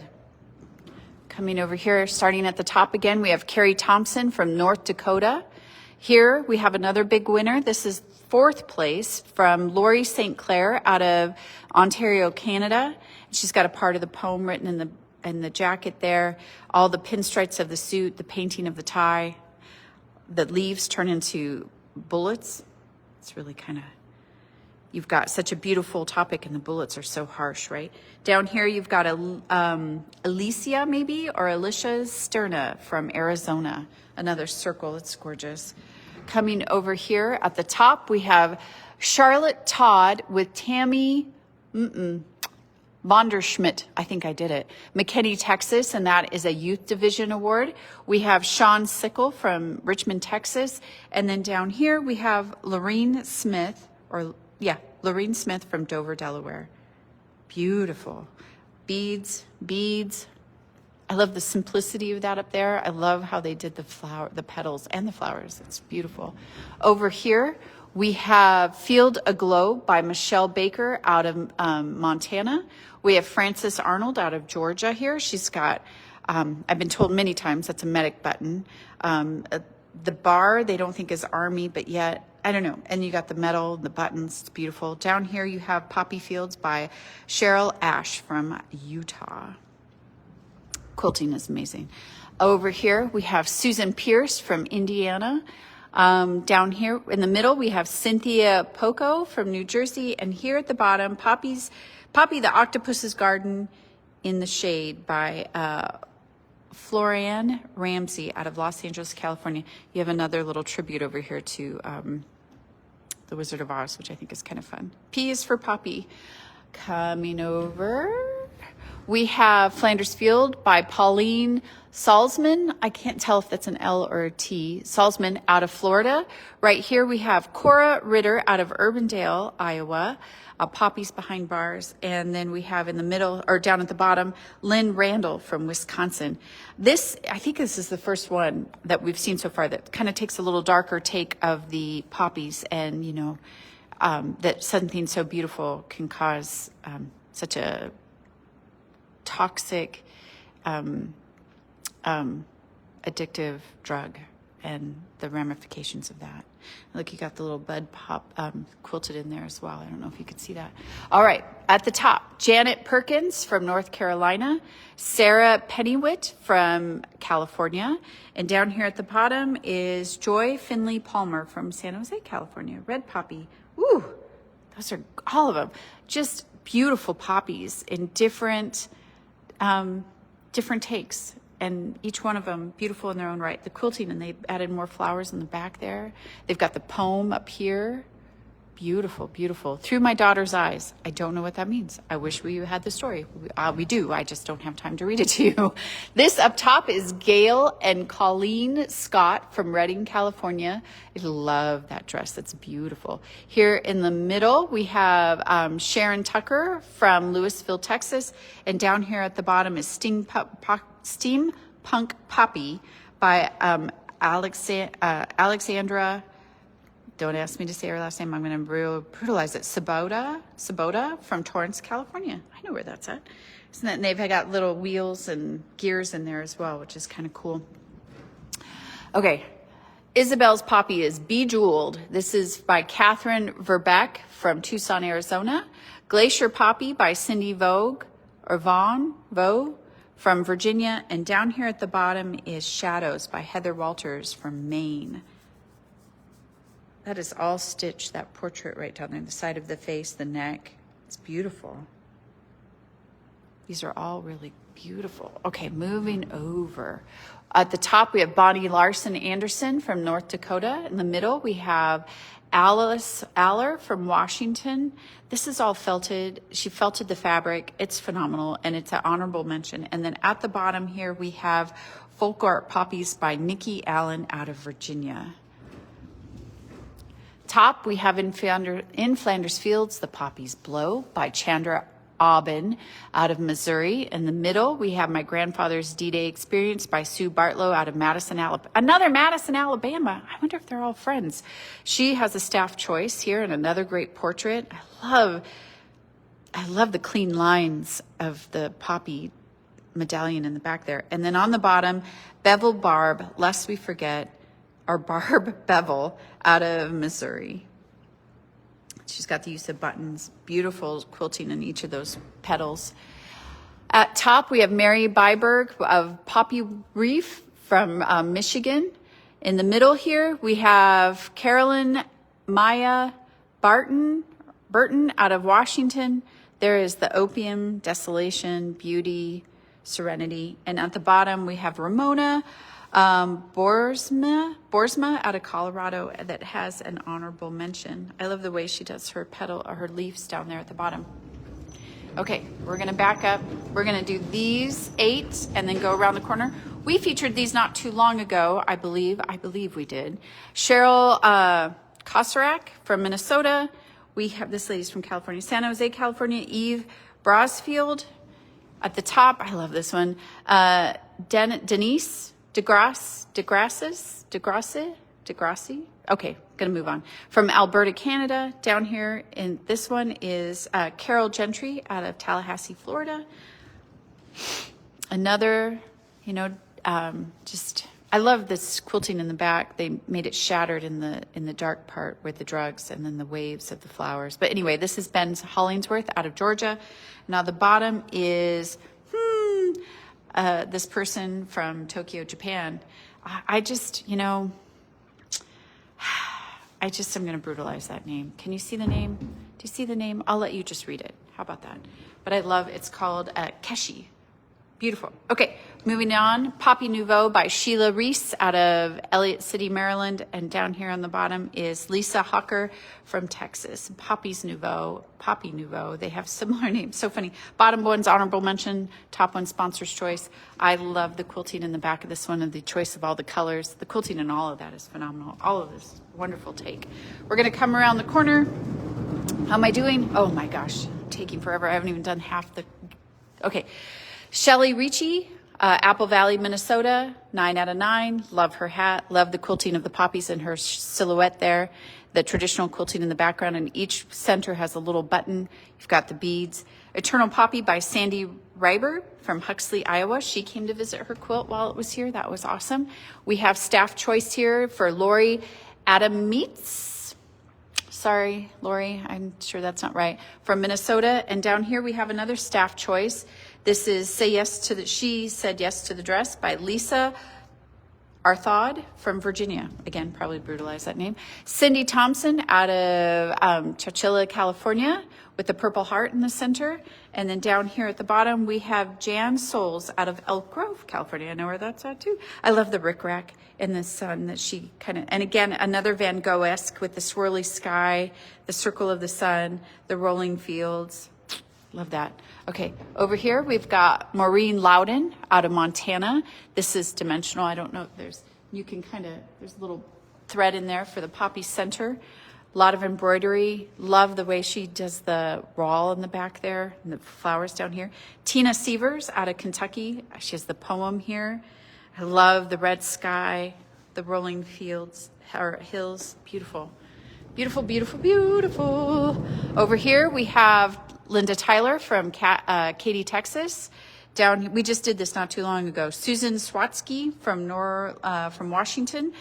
Coming over here, starting at the top again, we have Carrie Thompson from North Dakota. Here we have another big winner. This is 4th place from Lori St. Clair out of Ontario, Canada. She's got a part of the poem written in the jacket there. All the pinstripes of the suit, the painting of the tie, the leaves turn into bullets. It's really kind of, you've got such a beautiful topic and the bullets are so harsh, right? Down here you've got Alicia maybe, or Alicia Sterna from Arizona. Another circle, it's gorgeous. Coming over here at the top, we have Charlotte Todd with Tammy Vonderschmidt, I think I did it, McKinney, Texas, and that is a Youth Division Award. We have Sean Sickle from Richmond, Texas, and then down here we have Lorene Smith from Dover, Delaware. Beautiful. Beads. I love the simplicity of that up there. I love how they did the petals and the flowers. It's beautiful. Over here, we have Field Aglow by Michelle Baker out of Montana. We have Frances Arnold out of Georgia here. She's got, I've been told many times, that's a medic button. The bar, they don't think is Army, but yet, I don't know. And you got the metal, the buttons, it's beautiful. Down here, you have Poppy Fields by Cheryl Ash from Utah. Quilting is amazing. Over here, we have Susan Pierce from Indiana. Down here in the middle, we have Cynthia Poco from New Jersey. And here at the bottom, Poppy the Octopus's Garden in the Shade by Florian Ramsey out of Los Angeles, California. You have another little tribute over here to The Wizard of Oz, which I think is kind of fun. P is for Poppy. Coming over, we have Flanders Field by Pauline Salzman. I can't tell if that's an L or a T. Salzman out of Florida. Right here we have Cora Ritter out of Urbandale, Iowa. Poppies Behind Bars. And then we have in the middle, or down at the bottom, Lynn Randall from Wisconsin. I think this is the first one that we've seen so far that kind of takes a little darker take of the poppies, and, you know, that something so beautiful can cause such a toxic, addictive drug, and the ramifications of that. Look, you got the little bud pop quilted in there as well. I don't know if you can see that. All right, at the top, Janet Perkins from North Carolina, Sarah Pennywit from California, and down here at the bottom is Joy Finley Palmer from San Jose, California. Red poppy. Ooh, those are all of them. Just beautiful poppies in different takes, and each one of them beautiful in their own right. The quilting, and they added more flowers in the back there. They've got the poem up here. Beautiful, beautiful. Through my daughter's eyes. I don't know what that means. I wish we had the story. We do. I just don't have time to read it to you. This up top is Gail and Colleen Scott from Redding, California. I love that dress. That's beautiful. Here in the middle, we have Sharon Tucker from Louisville, Texas. And down here at the bottom is Steampunk Poppy by Alexandra. Don't ask me to say her last name. I'm going to brutalize it. Sabota from Torrance, California. I know where that's at. And they've got little wheels and gears in there as well, which is kind of cool. Okay. Isabel's Poppy is Bejeweled. This is by Catherine Verbeck from Tucson, Arizona. Glacier Poppy by Cindy Vogue from Virginia. And down here at the bottom is Shadows by Heather Walters from Maine. That is all stitched, that portrait right down there, the side of the face, the neck. It's beautiful. These are all really beautiful. Okay, moving over. At the top, we have Bonnie Larson Anderson from North Dakota. In the middle, we have Alice Aller from Washington. This is all felted. She felted the fabric. It's phenomenal, and it's an honorable mention. And then at the bottom here, we have Folk Art Poppies by Nikki Allen out of Virginia. Top, we have in Flanders Fields, The Poppies Blow by Chandra Aubin out of Missouri. In the middle, we have My Grandfather's D-Day Experience by Sue Bartlow out of Madison, Alabama. Another Madison, Alabama. I wonder if they're all friends. She has a staff choice here and another great portrait. I love the clean lines of the poppy medallion in the back there. And then on the bottom, Bevel Barb, lest we forget, or Barb Bevel out of Missouri. She's got the use of buttons, beautiful quilting in each of those petals. At top, we have Mary Byberg of Poppy Reef from Michigan. In the middle here, we have Carolyn Maya Burton out of Washington. There is the Opium, Desolation, Beauty, Serenity. And at the bottom, we have Ramona Boersma out of Colorado that has an honorable mention. I love the way she does her petal or her leaves down there at the bottom. Okay, we're gonna back up. We're gonna do these 8 and then go around the corner. We featured these not too long ago, I believe we did. Cheryl Kosarak from Minnesota. We have this lady's from California, San Jose, California. Eve Brasfield at the top. I love this one. Denise Degrassi. Okay, gonna move on. From Alberta, Canada. Down here, and this one is Carol Gentry out of Tallahassee, Florida. Another, I love this quilting in the back. They made it shattered in the dark part with the drugs and then the waves of the flowers. But anyway, this is Ben Hollingsworth out of Georgia. Now the bottom is this person from Tokyo, Japan. I'm going to brutalize that name. Can you see the name? Do you see the name? I'll let you just read it. How about that? But it's called Keshi. Beautiful. Okay, moving on. Poppy Nouveau by Sheila Reese out of Elliott City, Maryland. And down here on the bottom is Lisa Hucker from Texas. Poppy Nouveau. They have similar names. So funny. Bottom one's honorable mention. Top one, sponsor's choice. I love the quilting in the back of this one and the choice of all the colors. The quilting in all of that is phenomenal. All of this, wonderful take. We're going to come around the corner. How am I doing? Oh my gosh, taking forever. I haven't even done half the... Okay. Shelly Ricci, Apple Valley, Minnesota, 9 out of 9. Love her hat. Love the quilting of the poppies and her silhouette there. The traditional quilting in the background, and each center has a little button. You've got the beads. Eternal Poppy by Sandy Reiber from Huxley, Iowa. She came to visit her quilt while it was here. That was awesome. We have staff choice here for Lori Adamitz. Sorry, Lori, I'm sure that's not right. From Minnesota. And down here we have another staff choice. This is She Said Yes to the Dress by Lisa Arthod from Virginia. Again, probably brutalized that name. Cindy Thompson out of Chowchilla, California with the purple heart in the center. And then down here at the bottom, we have Jan Souls out of Elk Grove, California. I know where that's at too. I love the rickrack in the sun that she and again, another Van Gogh-esque with the swirly sky, the circle of the sun, the rolling fields. Love that. Okay, over here we've got Maureen Loudon out of Montana. This is dimensional. I don't know if there's a little thread in there for the poppy center. A lot of embroidery. Love the way she does the rawl in the back there and the flowers down here. Tina Sievers out of Kentucky. She has the poem here. I love the red sky, the rolling fields, or hills. Beautiful. Beautiful, beautiful, beautiful. Over here we have Linda Tyler from Katy, Texas. We just did this not too long ago. Susan Swatsky from Washington,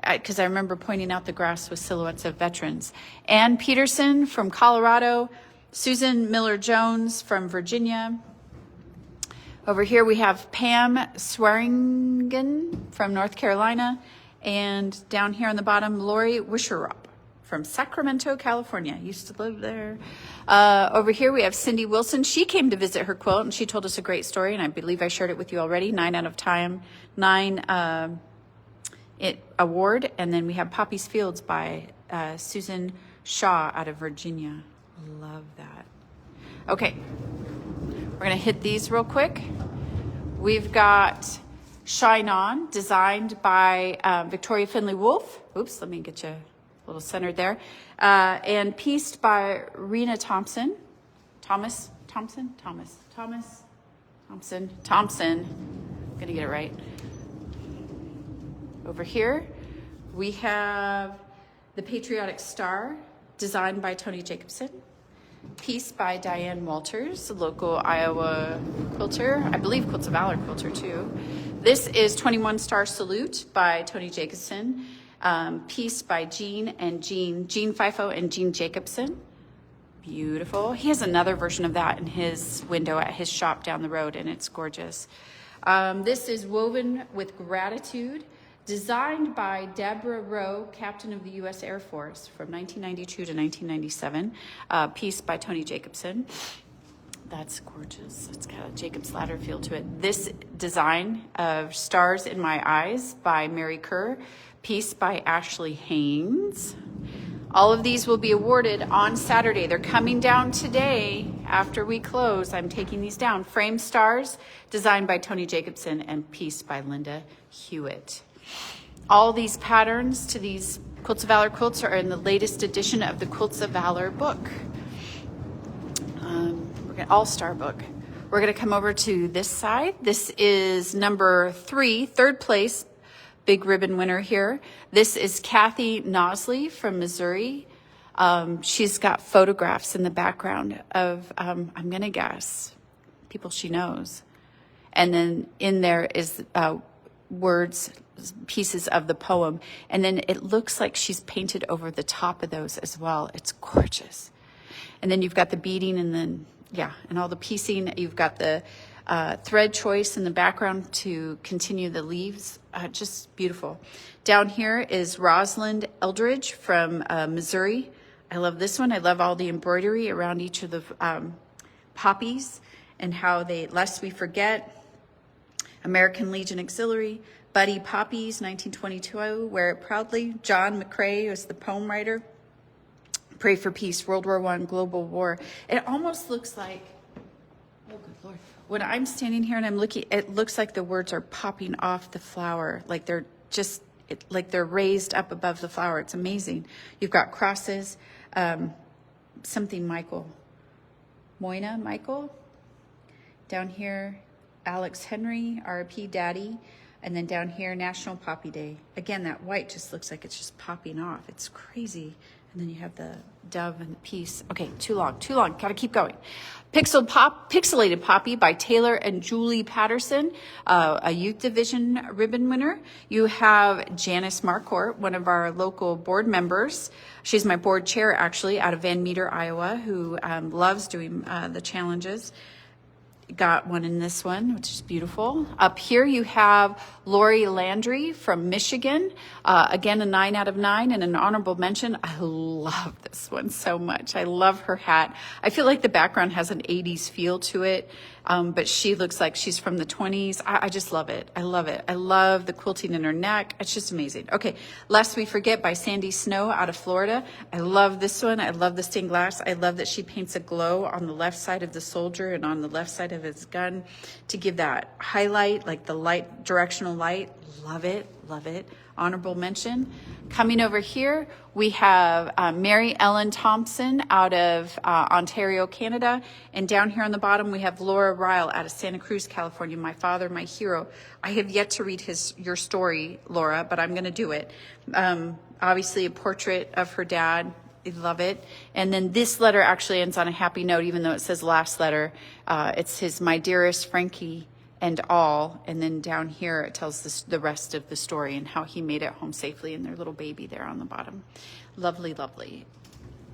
because I remember pointing out the grass with silhouettes of veterans. Ann Peterson from Colorado. Susan Miller-Jones from Virginia. Over here we have Pam Swearingen from North Carolina. And down here on the bottom, Lori Wisherup from Sacramento, California. Used to live there. Over here we have Cindy Wilson. She came to visit her quilt and she told us a great story, and I believe I shared it with you already. 9 out of 9 award. And then we have Poppy's Fields by Susan Shaw out of Virginia. Love that. Okay, we're gonna hit these real quick. We've got Shine On, designed by Victoria Finley Wolf. Oops, let me get you a little centered there. And pieced by Rena Thompson. Thompson. I'm gonna get it right. Over here, we have The Patriotic Star, designed by Tony Jacobson. Piece by Diane Walters, a local Iowa quilter. I believe Quilts of Valor quilter too. This is 21 Star Salute by Tony Jacobson. Piece by Gene Fifo and Gene Jacobson. Beautiful. He has another version of that in his window at his shop down the road, and it's gorgeous. This is Woven with Gratitude, designed by Deborah Rowe, Captain of the U.S. Air Force from 1992 to 1997. Piece by Tony Jacobson. That's gorgeous. It's got a Jacob's Ladder feel to it. This design of Stars in My Eyes by Mary Kerr. Piece by Ashley Haynes. All of these will be awarded on Saturday. They're coming down today after we close. I'm taking these down. Frame Stars, designed by Tony Jacobson, and piece by Linda Hewitt. All these patterns to these Quilts of Valor quilts are in the latest edition of the Quilts of Valor book. All-Star book. We're going to come over to this side. This is number 3, third place, big ribbon winner here. This is Kathy Nosley from Missouri. She's got photographs in the background of, I'm going to guess, people she knows. And then in there is words, pieces of the poem. And then it looks like she's painted over the top of those as well. It's gorgeous. And then you've got the beading and then, yeah, and all the piecing. You've got the thread choice in the background to continue the leaves. Just beautiful. Down here is Rosalind Eldridge from Missouri. I love this one. I love all the embroidery around each of the poppies and how they, Lest We Forget, American Legion Auxiliary, Buddy Poppies, 1922, Wear It Proudly. John McCrae was the poem writer. Pray for Peace, World War I, Global War. It almost looks like, oh good Lord. When I'm standing here and I'm looking, it looks like the words are popping off the flower, like they're just, like they're raised up above the flower. It's amazing. You've got crosses, something Michael. Moina Michael. Down here, Alex Henry, RP Daddy. And then down here, National Poppy Day. Again, that white just looks like it's just popping off. It's crazy. And then you have the dove and the piece. Okay, too long. Gotta keep going. Pixelated Poppy by Taylor and Julie Patterson, a Youth Division ribbon winner. You have Janice Marcourt, one of our local board members. She's my board chair, actually, out of Van Meter, Iowa, who loves doing the challenges. Got one in this one, which is beautiful. Up here you have Lori Landry from Michigan. Again, a 9 out of 9 and an honorable mention. I love this one so much. I love her hat. I feel like the background has an 80s feel to it, but she looks like she's from the 20s. I just love it. I love it. I love the quilting in her neck. It's just amazing. Okay, Lest We Forget by Sandy Snow out of Florida. I love this one. I love the stained glass. I love that she paints a glow on the left side of the soldier and on the left side of his gun to give that highlight, like the light, directional light. Love it, love it. Honorable mention. Coming over here, we have Mary Ellen Thompson out of Ontario, Canada. And down here on the bottom, we have Laura Ryle out of Santa Cruz, California. My father, my hero. I have yet to read your story, Laura, but I'm going to do it. Obviously, a portrait of her dad. I love it. And then this letter actually ends on a happy note, even though it says last letter. It's his, my dearest Frankie and all. And then down here, it tells the rest of the story and how he made it home safely and their little baby there on the bottom. Lovely, lovely.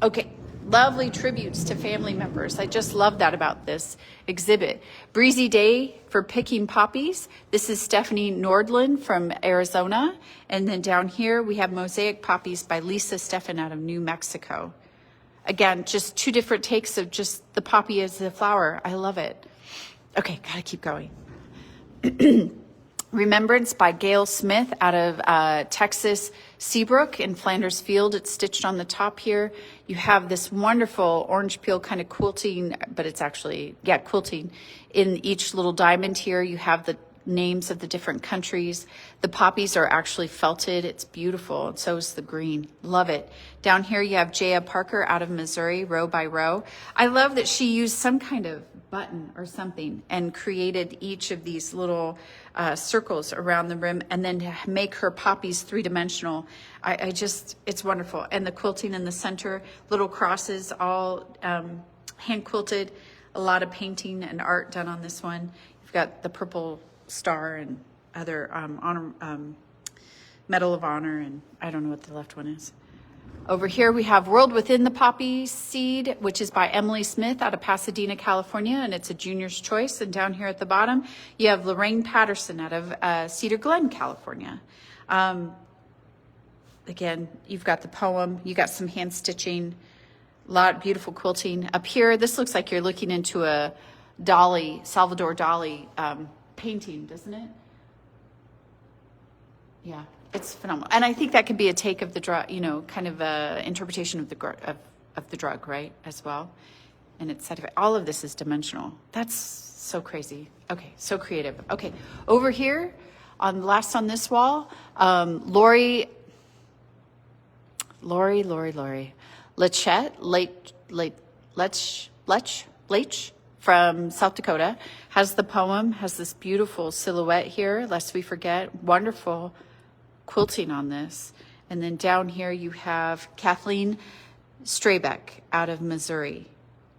Okay, lovely tributes to family members. I just love that about this exhibit. Breezy Day for Picking Poppies. This is Stephanie Nordlund from Arizona. And then down here we have Mosaic Poppies by Lisa Steffen out of New Mexico. Again, just two different takes of just the poppy as a flower. I love it. Okay, gotta keep going. Remembrance by Gail Smith out of Texas Seabrook in Flanders Field. It's stitched on the top here. You have this wonderful orange peel kind of quilting, but it's actually, yeah, quilting in each little diamond here. You have the names of the different countries. The poppies are actually felted. It's beautiful. And so is the green. Love it. Down here you have Jaya Parker out of Missouri, row by row. I love that she used some kind of button or something and created each of these little circles around the rim, and then to make her poppies three-dimensional. I just, it's wonderful. And the quilting in the center, little crosses, all hand quilted. A lot of painting and art done on this one. You've got the purple star and other honor, Medal of Honor, and I don't know what the left one is. Over here we have World Within the Poppy Seed, which is by Emily Smith out of Pasadena, California, and it's a junior's choice. And down here at the bottom, you have Lorraine Patterson out of Cedar Glen, California. Again, you've got the poem, you got some hand stitching, a lot of beautiful quilting. Up here, this looks like you're looking into a Dali, Salvador Dali painting, doesn't it? Yeah. It's phenomenal. And I think that could be a take of the drug, you know, kind of a interpretation of the drug, right, as well. And it's side effect. All of this is dimensional. That's so crazy. Okay, so creative. Okay, over here, last on this wall, Lori Lech from South Dakota has the poem, has this beautiful silhouette here, lest we forget, wonderful quilting on this. And then down here you have Kathleen Straybeck out of Missouri.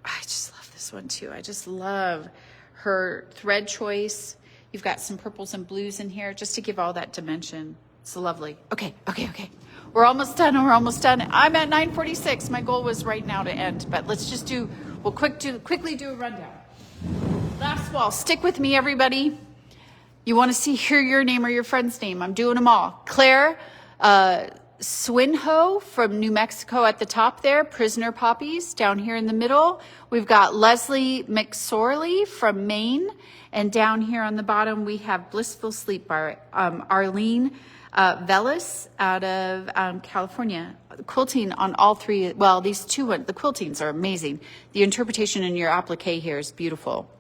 I just love this one too. I just love her thread choice. You've got some purples and blues in here just to give all that dimension. It's lovely. Okay. We're almost done. I'm at 9:46. My goal was right now to end, but let's just quickly do a rundown. Last wall. Stick with me, everybody. You want to hear your name or your friend's name. I'm doing them all. Claire Swinho from New Mexico at the top there. Prisoner Poppies down here in the middle. We've got Leslie McSorley from Maine. And down here on the bottom, we have Blissful Sleep by Arlene Velis out of California. Quilting on all three. Well, these two, the quiltings are amazing. The interpretation in your applique here is beautiful.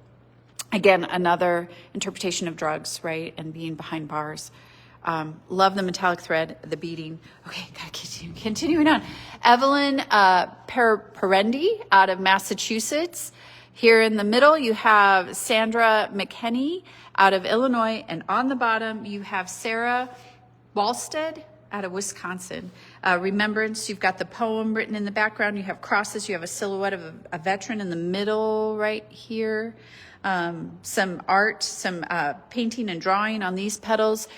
Again, another interpretation of drugs, right? And being behind bars. Love the metallic thread, the beading. Okay, gotta continue. Continuing on. Evelyn Perendi out of Massachusetts. Here in the middle, you have Sandra McKenney out of Illinois. And on the bottom, you have Sarah Walstead out of Wisconsin. Remembrance, you've got the poem written in the background. You have crosses. You have a silhouette of a veteran in the middle right here. Some art, some painting and drawing on these petals,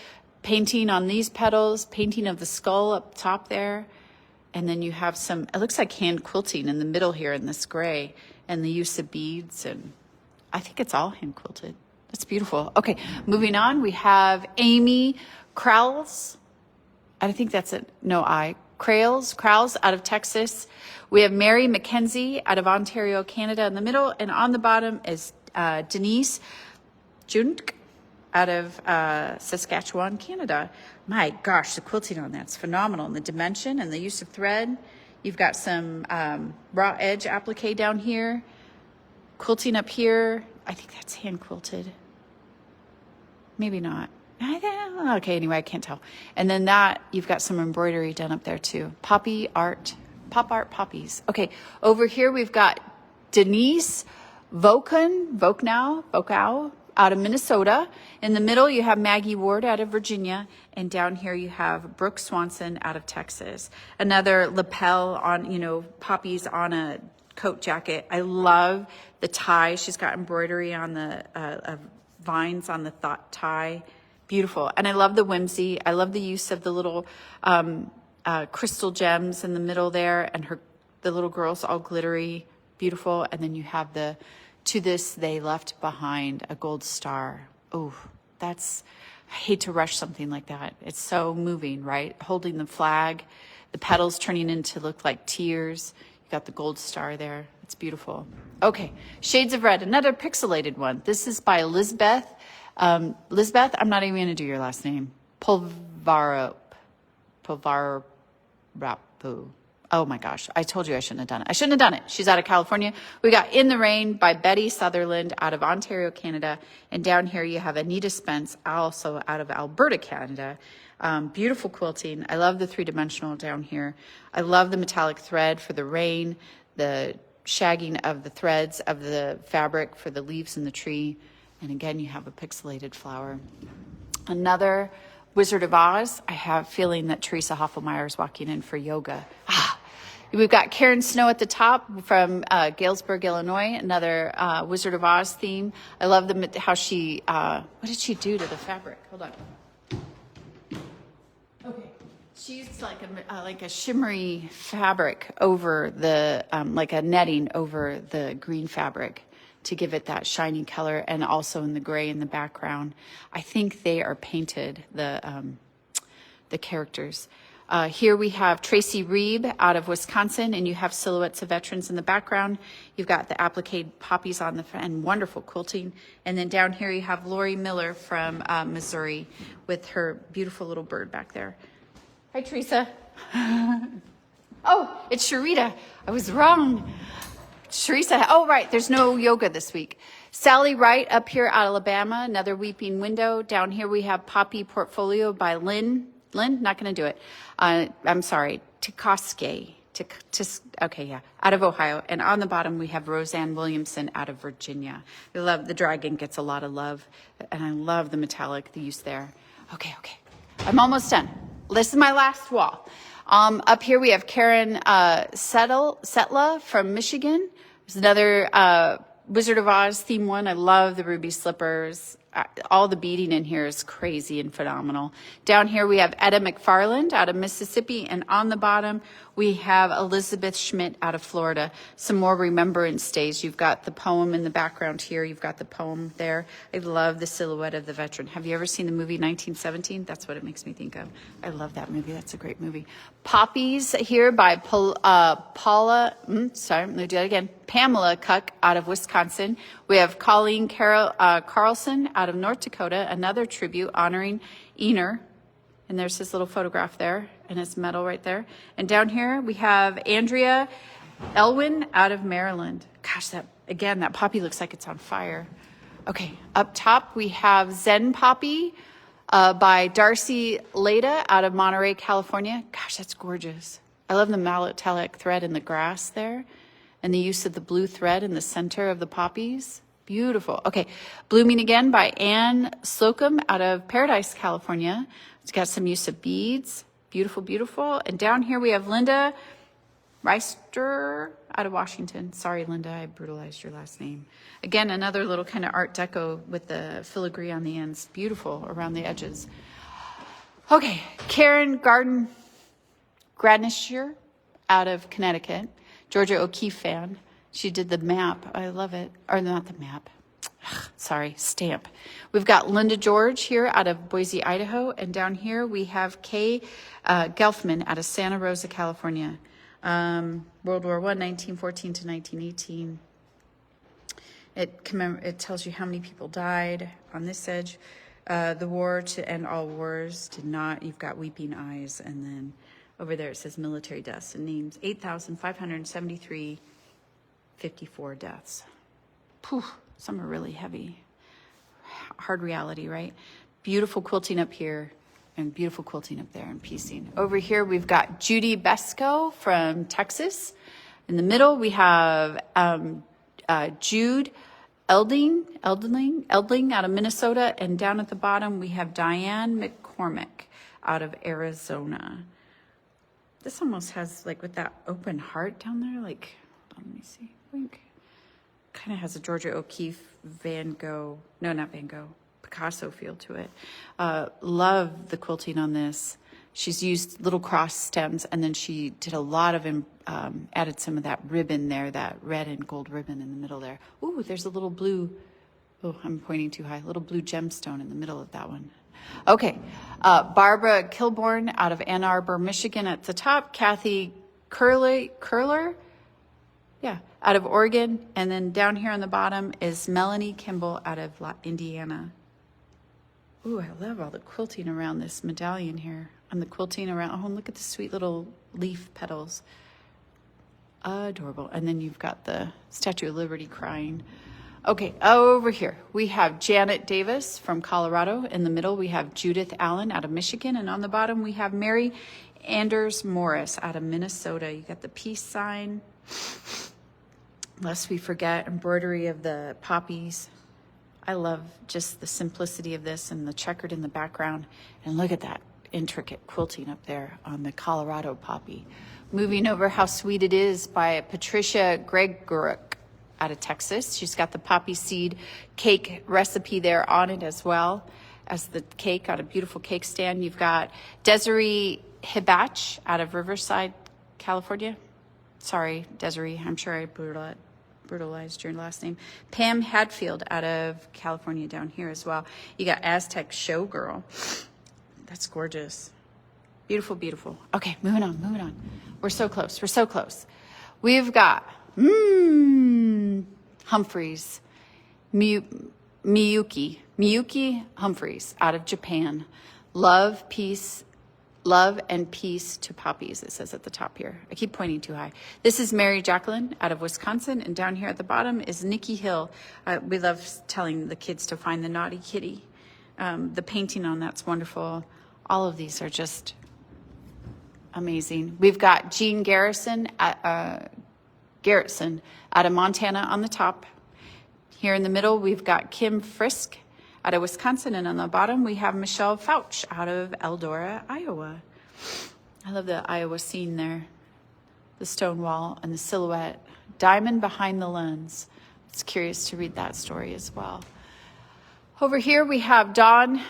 painting on these petals, painting of the skull up top there. And then you have some, it looks like hand quilting in the middle here in this gray, and the use of beads. And I think it's all hand quilted. That's beautiful. Okay, moving on, we have Amy Krauls. I think that's it. Krauls out of Texas. We have Mary McKenzie out of Ontario, Canada in the middle. And on the bottom is Denise Junk out of Saskatchewan, Canada. My gosh, the quilting on that's phenomenal. And the dimension and the use of thread. You've got some raw edge applique down here. Quilting up here. I think that's hand quilted. Maybe not. Okay, anyway, I can't tell. And then that, you've got some embroidery done up there too. Pop art poppies. Okay, over here we've got Denise Voknow out of Minnesota. In the middle, you have Maggie Ward out of Virginia. And down here, you have Brooke Swanson out of Texas. Another lapel on, poppies on a coat jacket. I love the tie. She's got embroidery on the vines on the tie. Beautiful. And I love the whimsy. I love the use of the little crystal gems in the middle there, and her the little girls all glittery, beautiful. And then you have the, to this, they left behind a gold star. Oh, that's, I hate to rush something like that. It's so moving, right? Holding the flag, the petals turning into look like tears. You got the gold star there. It's beautiful. Okay, Shades of Red, another pixelated one. This is by Lisbeth. Lisbeth, I'm not even going to do your last name. Pulvarapu. Oh my gosh, I told you I shouldn't have done it. I shouldn't have done it. She's out of California. We got In the Rain by Betty Sutherland out of Ontario, Canada. And down here you have Anita Spence, also out of Alberta, Canada. Beautiful quilting. I love the three-dimensional down here. I love the metallic thread for the rain, the shagging of the threads of the fabric for the leaves in the tree. And again, you have a pixelated flower. Another Wizard of Oz. I have a feeling that Teresa Hoffelmeyer is walking in for yoga. We've got Karen Snow at the top from Galesburg, Illinois, another Wizard of Oz theme. I love how she, what did she do to the fabric? Hold on. Okay. She's like a shimmery fabric over the, like a netting over the green fabric to give it that shiny color, and also in the gray in the background. I think they are painted, the characters. Here we have Tracy Reeb out of Wisconsin, and you have silhouettes of veterans in the background. You've got the applique poppies on the front, and wonderful quilting. And then down here you have Lori Miller from Missouri with her beautiful little bird back there. Hi, Teresa. Oh, it's Sharita. I was wrong. Teresa, oh, right, there's no yoga this week. Sally Wright up here out of Alabama, another weeping window. Down here we have Poppy Portfolio by Lynn, not going to do it. I'm sorry, Tikoske. Okay, yeah, out of Ohio. And on the bottom we have Roseanne Williamson out of Virginia. I love, the dragon gets a lot of love, and I love the metallic, the use there. Okay, I'm almost done. This is my last wall. Up here we have Karen Setla from Michigan. There's another Wizard of Oz theme one. I love the ruby slippers. All the beading in here is crazy and phenomenal. Down here we have Etta McFarland out of Mississippi, and on the bottom we have Elizabeth Schmidt out of Florida. Some more Remembrance Days. You've got the poem in the background here. You've got the poem there. I love the silhouette of the veteran. Have you ever seen the movie 1917? That's what it makes me think of. I love that movie. That's a great movie. Poppies here by Pamela Cuck out of Wisconsin. We have Colleen Carlson out of North Dakota, another tribute honoring Ener. And there's his little photograph there, and his medal right there. And down here we have Andrea Elwin out of Maryland. Gosh, that poppy looks like it's on fire. Okay, up top we have Zen Poppy by Darcy Leda out of Monterey, California. Gosh, that's gorgeous. I love the metallic thread in the grass there, and the use of the blue thread in the center of the poppies. Beautiful. Okay, Blooming Again by Anne Slocum out of Paradise, California. It's got some use of beads. Beautiful, beautiful. And down here we have Linda Reister out of Washington. Sorry, Linda, I brutalized your last name. Again, another little kind of Art Deco with the filigree on the ends. Beautiful around the edges. Okay, Karen Gradnisher out of Connecticut. Georgia O'Keeffe fan. She did the map. I love it. Or not the map. Sorry, stamp. We've got Linda George here out of Boise, Idaho. And down here we have Kay Gelfman out of Santa Rosa, California. World War I, 1914 to 1918. It tells you how many people died on this edge. The war to end all wars did not. You've got weeping eyes. And then over there it says military deaths and names. 8,573, 54 deaths. Poof. Some are really heavy. Hard reality, right? Beautiful quilting up here and beautiful quilting up there and piecing. Over here, we've got Judy Besco from Texas. In the middle, we have Jude Eldling out of Minnesota. And down at the bottom, we have Diane McCormick out of Arizona. This almost has, like, with that open heart down there, like, hold on, let me see. Wink. Kind of has a Georgia O'Keeffe, Picasso feel to it. Love the quilting on this. She's used little cross stems, and then she did a lot of, added some of that ribbon there, that red and gold ribbon in the middle there. Ooh, there's a little blue, oh, I'm pointing too high, little blue gemstone in the middle of that one. Okay, Barbara Kilborn out of Ann Arbor, Michigan at the top. Kathy Curler, yeah, out of Oregon. And then down here on the bottom is Melanie Kimball out of Indiana. Ooh, I love all the quilting around this medallion here. And the quilting around, oh, look at the sweet little leaf petals. Adorable. And then you've got the Statue of Liberty crying. Okay, over here we have Janet Davis from Colorado. In the middle we have Judith Allen out of Michigan. And on the bottom we have Mary Anders Morris out of Minnesota. You got the peace sign. Lest we forget, embroidery of the poppies. I love just the simplicity of this and the checkered in the background. And look at that intricate quilting up there on the Colorado poppy. Moving over, How Sweet It Is by Patricia Gregoruk out of Texas. She's got the poppy seed cake recipe there on it as well as the cake on a beautiful cake stand. You've got Desiree Hibach out of Riverside, California. Sorry, Desiree, I'm sure I brutalized your last name. Pam Hadfield out of California down here as well. You got Aztec Showgirl. That's gorgeous. Beautiful, beautiful. Okay, moving on. We're so close. We've got Humphreys, Miyuki Humphreys out of Japan. Love and peace to poppies, it says at the top here. I keep pointing too high. This is Mary Jacqueline out of Wisconsin, and down here at the bottom is Nikki Hill. We love telling the kids to find the naughty kitty. The painting on that's wonderful. All of these are just amazing. We've got Jean Garrison out of Montana on the top. Here in the middle, we've got Kim Frisk out of Wisconsin, and on the bottom we have Michelle Fouch out of Eldora, Iowa. I love the Iowa scene there. The stone wall and the silhouette. Diamond behind the lens. It's curious to read that story as well. Over here we have Don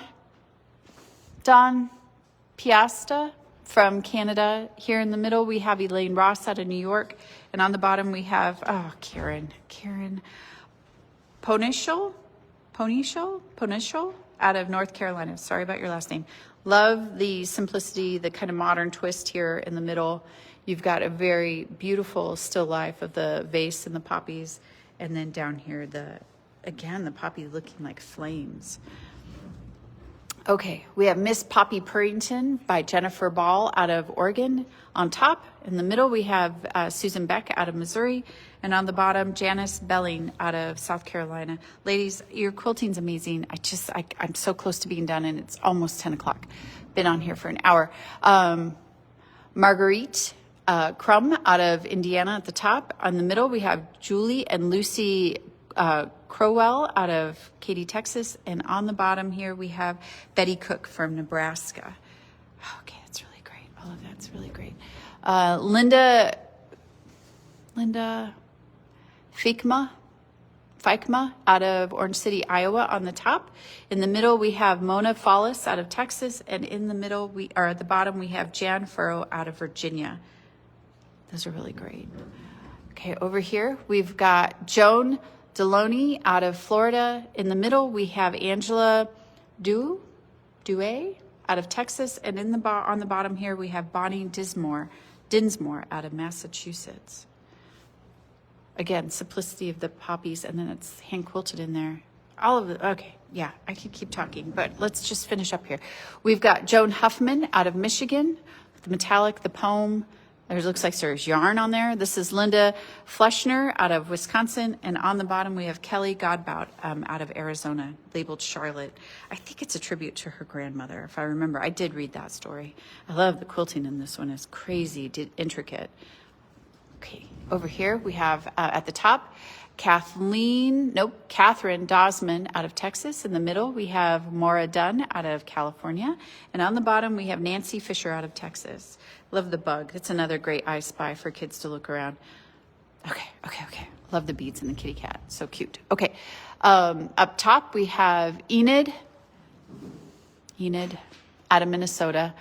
Piasta from Canada. Here in the middle we have Elaine Ross out of New York, and on the bottom we have Karen Ponishal out of North Carolina. Sorry about your last name. Love the simplicity, the kind of modern twist here in the middle. You've got a very beautiful still life of the vase and the poppies, and then down here the poppy looking like flames. Okay, we have Miss Poppy Purrington by Jennifer Ball out of Oregon on top. In the middle, we have Susan Beck out of Missouri. And on the bottom, Janice Belling out of South Carolina. Ladies, your quilting's amazing. I'm so close to being done, and it's almost 10 o'clock. Been on here for an hour. Marguerite Crum out of Indiana at the top. On the middle, we have Julie and Lucy Crowell out of Katy, Texas. And on the bottom here, we have Betty Cook from Nebraska. Okay, that's really great. All of that's really great. Linda Fikma out of Orange City, Iowa on the top. In the middle, we have Mona Fallis out of Texas. And in the middle, at the bottom, we have Jan Furrow out of Virginia. Those are really great. Okay, over here, we've got Joan Deloney out of Florida. In the middle, we have Angela Due out of Texas. And on the bottom here, we have Bonnie Dinsmore out of Massachusetts. Again, simplicity of the poppies, and then it's hand quilted in there. All of the, okay, yeah, I could keep talking, but let's just finish up here. We've got Joan Huffman out of Michigan, the metallic, the poem. There looks like there's yarn on there. This is Linda Fleschner out of Wisconsin, and on the bottom we have Kelly Godbout out of Arizona, labeled Charlotte. I think it's a tribute to her grandmother, if I remember. I did read that story. I love the quilting in this one. It's crazy, intricate. Okay, over here we have at the top, Catherine Dosman out of Texas. In the middle, we have Maura Dunn out of California. And on the bottom, we have Nancy Fisher out of Texas. Love the bug. It's another great I Spy for kids to look around. Okay. Love the beads and the kitty cat. So cute. Okay, up top, we have Enid out of Minnesota.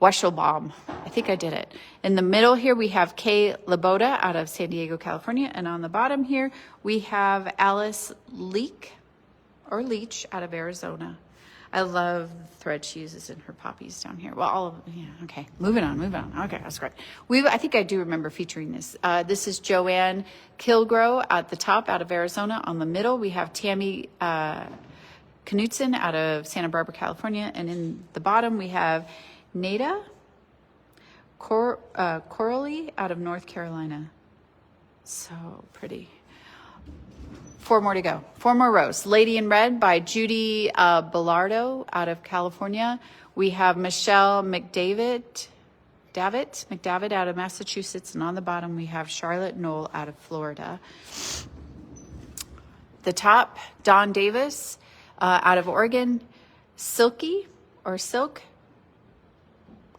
Weschelbaum. I think I did it. In the middle here, we have Kay Laboda out of San Diego, California. And on the bottom here, we have Alice Leach out of Arizona. I love the thread she uses in her poppies down here. Well, all of them, yeah, okay. Moving on. Okay, that's great. I think I do remember featuring this. This is Joanne Kilgrow at the top out of Arizona. On the middle, we have Tammy Knutson out of Santa Barbara, California. And in the bottom, we have Nada Coralie out of North Carolina. So pretty. 4 more to go. 4 more rows. Lady in Red by Judy Bellardo out of California. We have Michelle McDavid out of Massachusetts. And on the bottom, we have Charlotte Knoll out of Florida. The top, Dawn Davis out of Oregon. Silk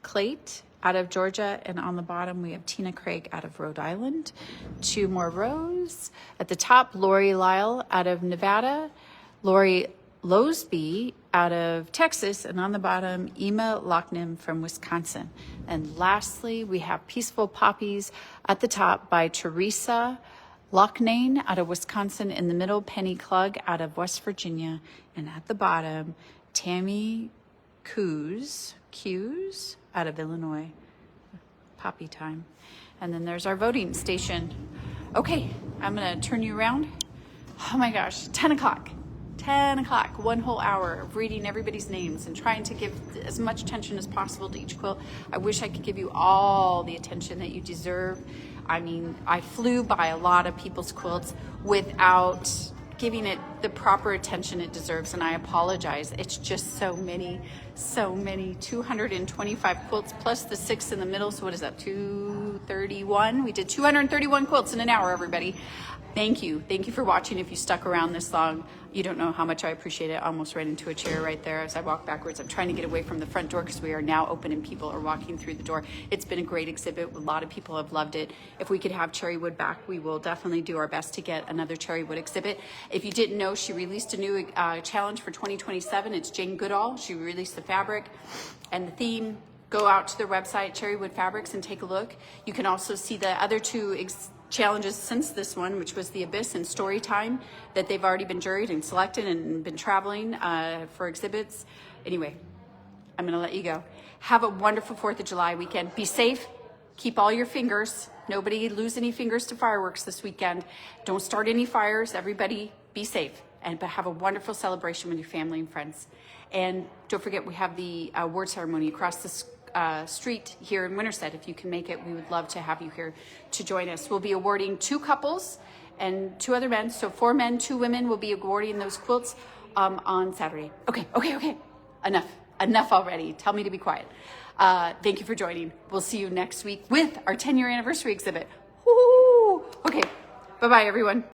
Clate out of Georgia, and on the bottom we have Tina Craig out of Rhode Island. 2 more rows. At the top, Lori Lyle out of Nevada, Lori Losby out of Texas, and on the bottom, Emma Lochnim from Wisconsin. And lastly, we have Peaceful Poppies at the top by Teresa Loughnane out of Wisconsin. In the middle, Penny Klug out of West Virginia, and at the bottom, Tammy Hughes out of Illinois. Poppy time. And then there's our voting station. Okay, I'm gonna turn you around. Oh my gosh, 10 o'clock. 10 o'clock, 1 whole hour of reading everybody's names and trying to give as much attention as possible to each quilt. I wish I could give you all the attention that you deserve. I mean, I flew by a lot of people's quilts without giving it the proper attention it deserves, and I apologize. It's just so many, 225 quilts plus the 6 in the middle. So what is that, 231? We did 231 quilts in an hour, everybody. Thank you for watching. If you stuck around this long, you don't know how much I appreciate it. I almost ran into a chair right there as I walked backwards. I'm trying to get away from the front door because we are now open and people are walking through the door. It's been a great exhibit. A lot of people have loved it. If we could have Cherrywood back, we will definitely do our best to get another Cherrywood exhibit. If you didn't know, she released a new challenge for 2027. It's Jane Goodall. She released the fabric and the theme. Go out to their website, Cherrywood Fabrics, and take a look. You can also see the other 2 challenges since this one, which was the Abyss and Story Time, that they've already been juried and selected and been traveling for exhibits. Anyway, I'm gonna let you go. Have a wonderful 4th of July weekend. Be safe, keep all your fingers. Nobody lose any fingers to fireworks this weekend. Don't start any fires, everybody be safe. But have a wonderful celebration with your family and friends. And don't forget, we have the award ceremony across the street here in Winterset. If you can make it, we would love to have you here to join us. We'll be awarding 2 couples and 2 other men. So 4 men, 2 women will be awarding those quilts on Saturday. Okay. Enough already. Tell me to be quiet. Thank you for joining. We'll see you next week with our 10-year anniversary exhibit. Woo! Okay. Bye-bye, everyone.